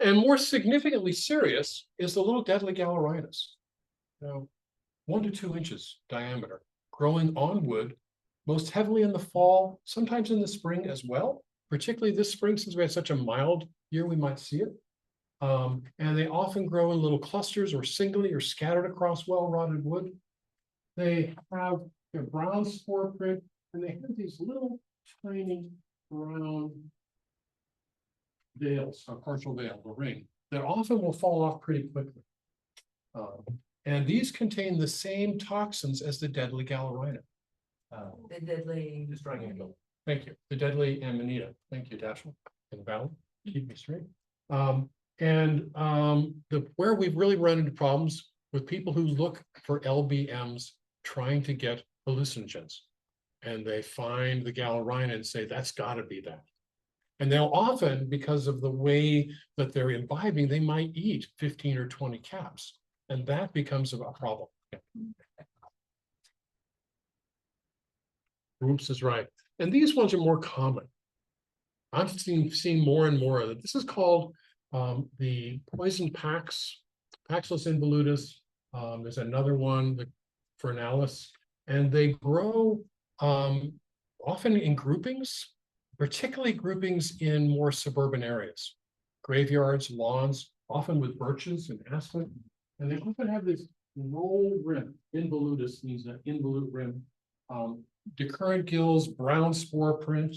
And more significantly serious is the little deadly gallerinus. 1 to 2 inches diameter, growing on wood, most heavily in the fall, sometimes in the spring as well. Particularly this spring, since we had such a mild year, we might see it. And they often grow in little clusters or singly or scattered across well-rotted wood. They have a brown spore print, and they have these little tiny brown veils, a partial veil, a ring, that often will fall off pretty quickly. And these contain the same toxins as the deadly gallerinus. The deadly. Just trying to go. Thank you. The deadly amanita. Thank you, Dashiell and Val. Keep me straight. Where we've really run into problems with people who look for LBMs trying to get hallucinogens, and they find the gallerinus and say that's got to be that. And they'll often, because of the way that they're imbibing, they might eat 15 or 20 caps, and that becomes a problem. Oops is right. And these ones are more common. I'm seeing more and more of it. This is called the poison Pax, Paxillus involutus. There's another one, the Fernalis, and they grow often in groupings, particularly groupings in more suburban areas, graveyards, lawns, often with birches and aspen. And they often have this roll rim. Involutus means an involute rim. Decurrent gills, brown spore print.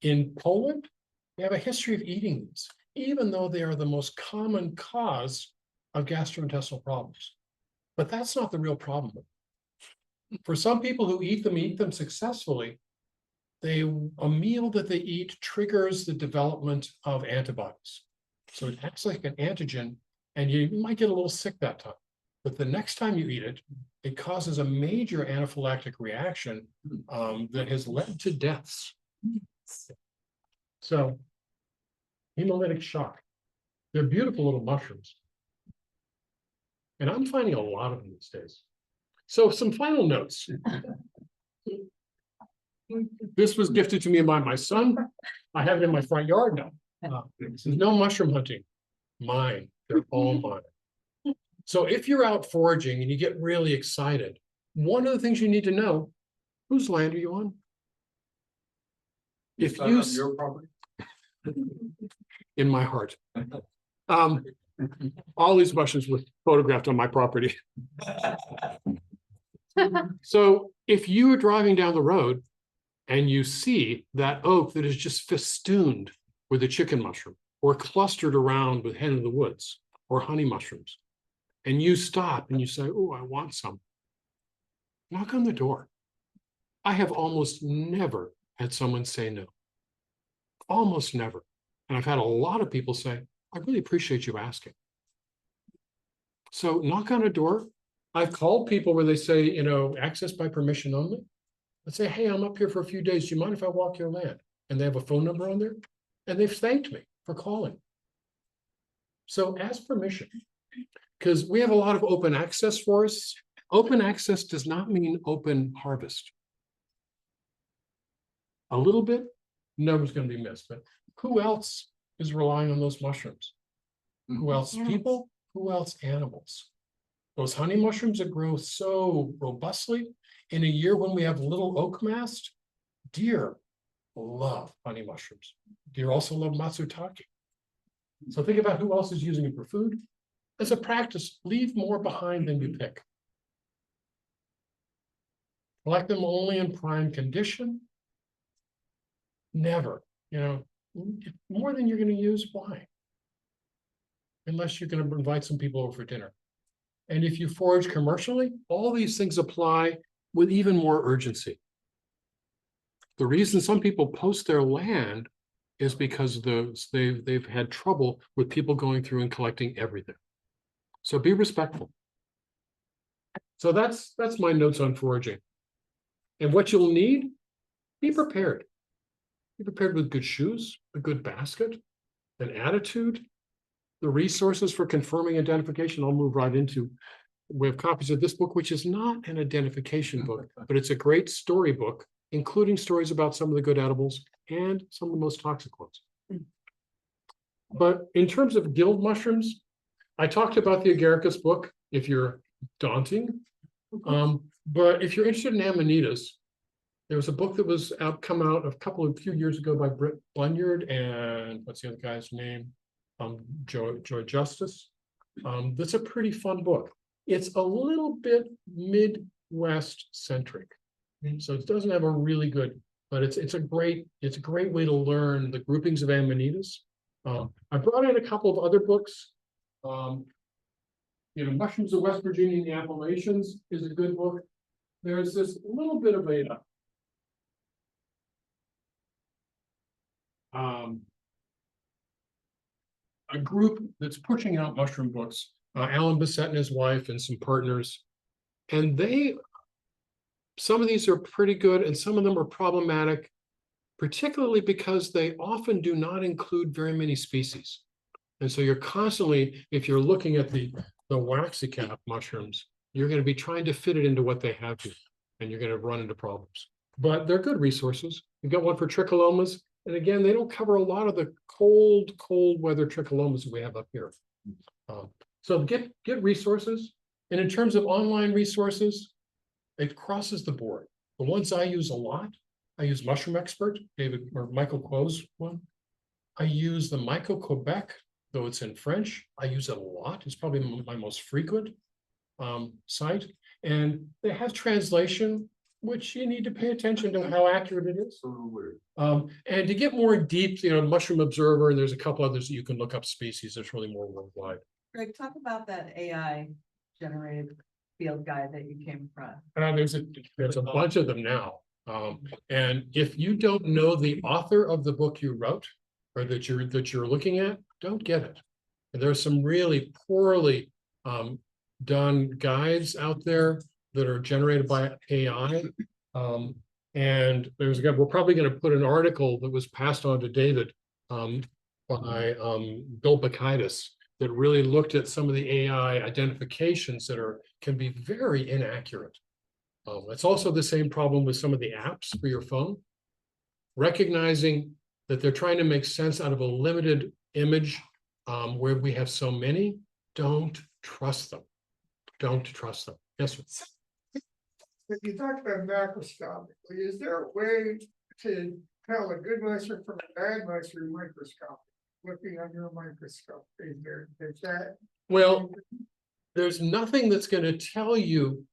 In Poland, they have a history of eating these, even though they are the most common cause of gastrointestinal problems. But that's not the real problem. For some people who eat them successfully, a meal that they eat triggers the development of antibodies. So it acts like an antigen, and you might get a little sick that time. But the next time you eat it, it causes a major anaphylactic reaction that has led to deaths. So, hemolytic shock. They're beautiful little mushrooms. And I'm finding a lot of them these days. So some final notes. This was gifted to me by my son. I have it in my front yard now. There's no mushroom hunting. Mine. They're all mine. So if you're out foraging and you get really excited, one of the things you need to know, whose land are you on? If you your property. In my heart. All these mushrooms were photographed on my property. So if you are driving down the road and you see that oak that is just festooned with a chicken mushroom or clustered around with hen of the woods or honey mushrooms, and you stop and you say, oh, I want some, knock on the door. I have almost never had someone say no. Almost never. And I've had a lot of people say, I really appreciate you asking. So knock on a door. I've called people where they say, access by permission only. Let's say, hey, I'm up here for a few days. Do you mind if I walk your land? And they have a phone number on there. and they've thanked me for calling. So ask permission, because we have a lot of open access forests. Open access does not mean open harvest. A little bit, never's going to be missed, but who else is relying on those mushrooms? Who else? Animals. People? Who else? Animals. Those honey mushrooms that grow so robustly in a year when we have little oak mast, deer love honey mushrooms. Deer also love matsutake. So think about who else is using it for food. As a practice, leave more behind than you pick. Collect them only in prime condition. Never, more than you're going to use, why? Unless you're going to invite some people over for dinner. And if you forage commercially, all these things apply with even more urgency. The reason some people post their land is because they've had trouble with people going through and collecting everything. So be respectful. So that's my notes on foraging. And what you'll need, be prepared. Be prepared with good shoes, a good basket, an attitude, the resources for confirming identification. I'll move right into. We have copies of this book, which is not an identification book, but it's a great storybook, including stories about some of the good edibles and some of the most toxic ones. But in terms of gilled mushrooms, I talked about the agaricus book, if you're daunting. But if you're interested in amanitas, there was a book that was come out a few years ago by Britt Bunyard and what's the other guy's name? Joy Justice. That's a pretty fun book. It's a little bit Midwest centric. So it doesn't have a really good, but it's a great way to learn the groupings of amanitas. I brought in a couple of other books. Mushrooms of West Virginia and the Appalachians is a good book. There's this little bit of a group that's pushing out mushroom books, Alan Bissett and his wife and some partners, and some of these are pretty good and some of them are problematic, particularly because they often do not include very many species. And so you're constantly, if you're looking at the waxy cap mushrooms, you're going to be trying to fit it into what they have here, and you're going to run into problems. But they're good resources. You've got one for tricholomas, and again, they don't cover a lot of the cold weather tricholomas that we have up here. So get resources. And in terms of online resources, it crosses the board. The ones I use a lot, I use Mushroom Expert, Michael Quo's one. I use the Myco Quebec, though it's in French. I use it a lot. It's probably my most frequent site. And they have translation, which you need to pay attention to how accurate it is. And to get more deep, Mushroom Observer, and there's a couple others that you can look up species. There's really more worldwide. Greg, talk about that AI generated field guide that you came across. There's a bunch of them now. And if you don't know the author of the book you wrote or that you're looking at, don't get it. And there's some really poorly done guides out there that are generated by AI. And we're probably going to put an article that was passed on to David by Bill Bacaitis that really looked at some of the AI identifications that can be very inaccurate. It's also the same problem with some of the apps for your phone. Recognizing that they're trying to make sense out of a limited image where we have so many, don't trust them. Don't trust them. Yes, sir. If you talk about macroscopically, is there a way to tell a good mushroom from a bad mushroom microscopically? Looking under a microscope, is that? Well, there's nothing that's going to tell you,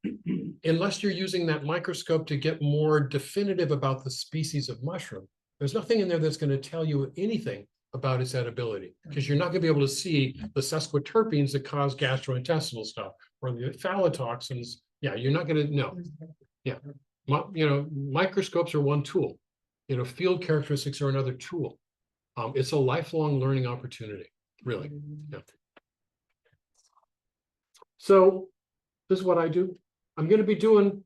unless you're using that microscope to get more definitive about the species of mushroom. There's nothing in there that's going to tell you anything about its edibility, because you're not going to be able to see the sesquiterpenes that cause gastrointestinal stuff or the phallotoxins. Yeah, you're not going to know. Yeah, microscopes are one tool. Field characteristics are another tool. It's a lifelong learning opportunity, really. Yeah. So this is what I do. I'm going to be doing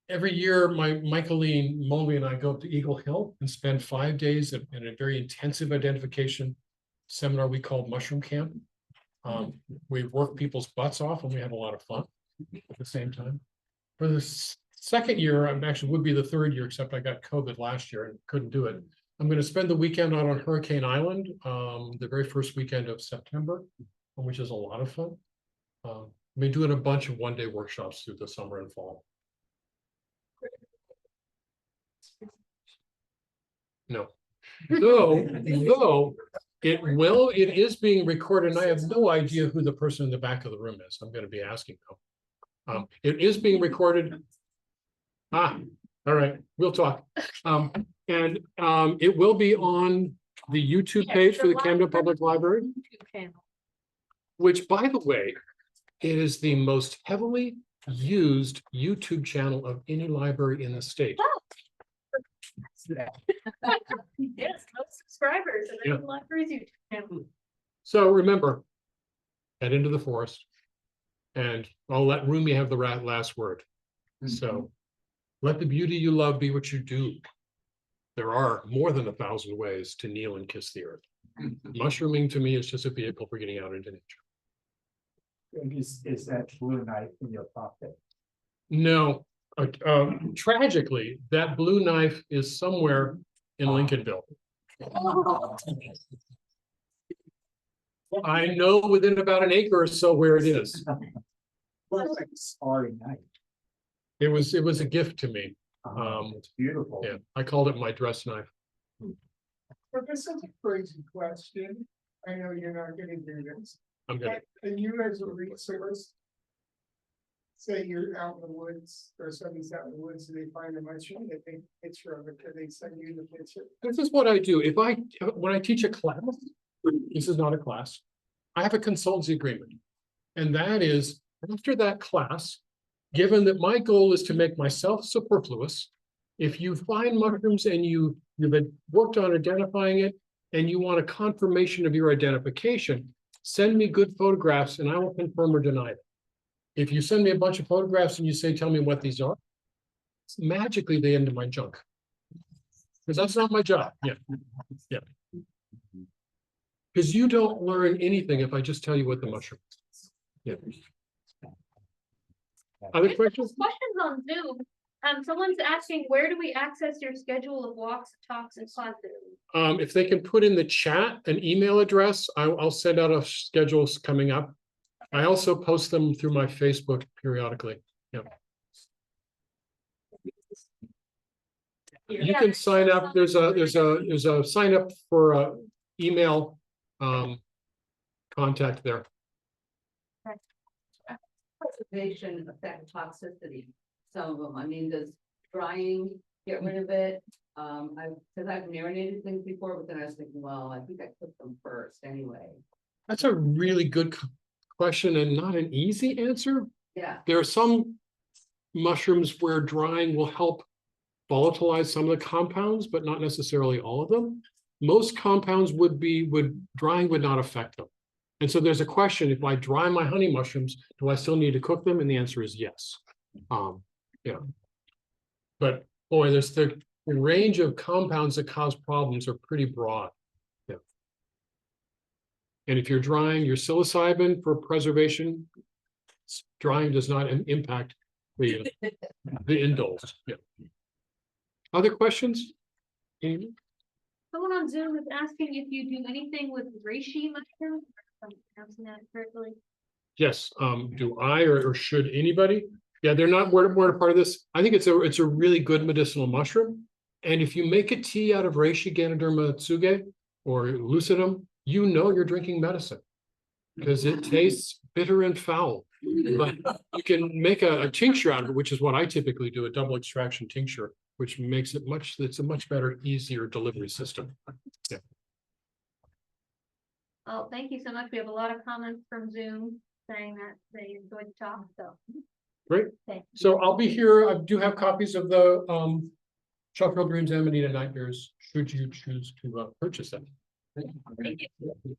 every year, Michaeline Molby and I go up to Eagle Hill and spend 5 days in a very intensive identification seminar we call Mushroom Camp. We work people's butts off and we have a lot of fun at the same time. For the second year, I'm actually would be the third year, except I got COVID last year and couldn't do it. I'm going to spend the weekend out on Hurricane Island, the very first weekend of September, which is a lot of fun. I've been doing a bunch of one-day workshops through the summer and fall. No. Though it is being recorded, and I have no idea who the person in the back of the room is. I'm going to be asking though. It is being recorded. All right, we'll talk. And it will be on the YouTube page for the Camden Public Library, which, by the way, it is the most heavily used YouTube channel of any library in the state. Yes, most subscribers and Yeah. the library's YouTube channel. So remember, head into the forest, and I'll let Rumi have the last word. So let the beauty you love be what you do. There are more than 1,000 ways to kneel and kiss the earth. Mushrooming to me is just a vehicle for getting out into nature. Is that blue knife in your pocket? No, tragically, that blue knife is somewhere in Lincolnville. I know within about an acre or so where it is. Looks like a sorry knife. It was a gift to me. It's beautiful. Yeah, I called it my dress knife. But this is a crazy question. I know you're not gonna do this. I'm gonna. And you as a resource. Say you're out in the woods or somebody's out in the woods and they find a mushroom, they take a picture of it, can they send you the picture? This is what I do. When I teach a class, this is not a class, I have a consultancy agreement. And that is, after that class, given that my goal is to make myself superfluous, if you find mushrooms and you've worked on identifying it and you want a confirmation of your identification, send me good photographs and I will confirm or deny it. If you send me a bunch of photographs and you say, tell me what these are, magically they end in my junk. Because that's not my job. Yeah. Because you don't learn anything if I just tell you what the mushroom is. Yeah. Other questions? Questions on Zoom. Someone's asking, where do we access your schedule of walks, talks, and classes? If they can put in the chat an email address, I'll send out a schedule coming up. I also post them through my Facebook periodically. Yeah. You can sign up. There's a sign up for email contact there. Preservation affect toxicity, some of them, I mean, does drying get rid of it? Because I've marinated things before, but then I was thinking, well, I think I cooked them first anyway. That's a really good question and not an easy answer. Yeah, There are some mushrooms where drying will help volatilize some of the compounds, but not necessarily all of them. Most compounds drying would not affect them. And so there's a question, if I dry my honey mushrooms, do I still need to cook them? And the answer is yes. Yeah. But boy, there's the range of compounds that cause problems are pretty broad. Yeah. And if you're drying your psilocybin for preservation, drying does not impact the indoles. Yeah. Other questions? Amy? Someone on Zoom is asking if you do anything with reishi mushrooms. If I'm pronouncing that correctly. Yes. Do I or should anybody? Yeah, they're not more a part of this. I think it's a really good medicinal mushroom. And if you make a tea out of reishi, Ganoderma tsuge, or lucidum, you know you're drinking medicine because it tastes bitter and foul. But you can make a tincture out of it, which is what I typically do, a double extraction tincture, which makes it it's a much better, easier delivery system. Yeah. Oh, thank you so much. We have a lot of comments from Zoom saying that they enjoyed the talk, so. Great. Thank you. So I'll be here. I do have copies of the Chocolate Dreams Amanita Nightmares, should you choose to purchase them. Thank you.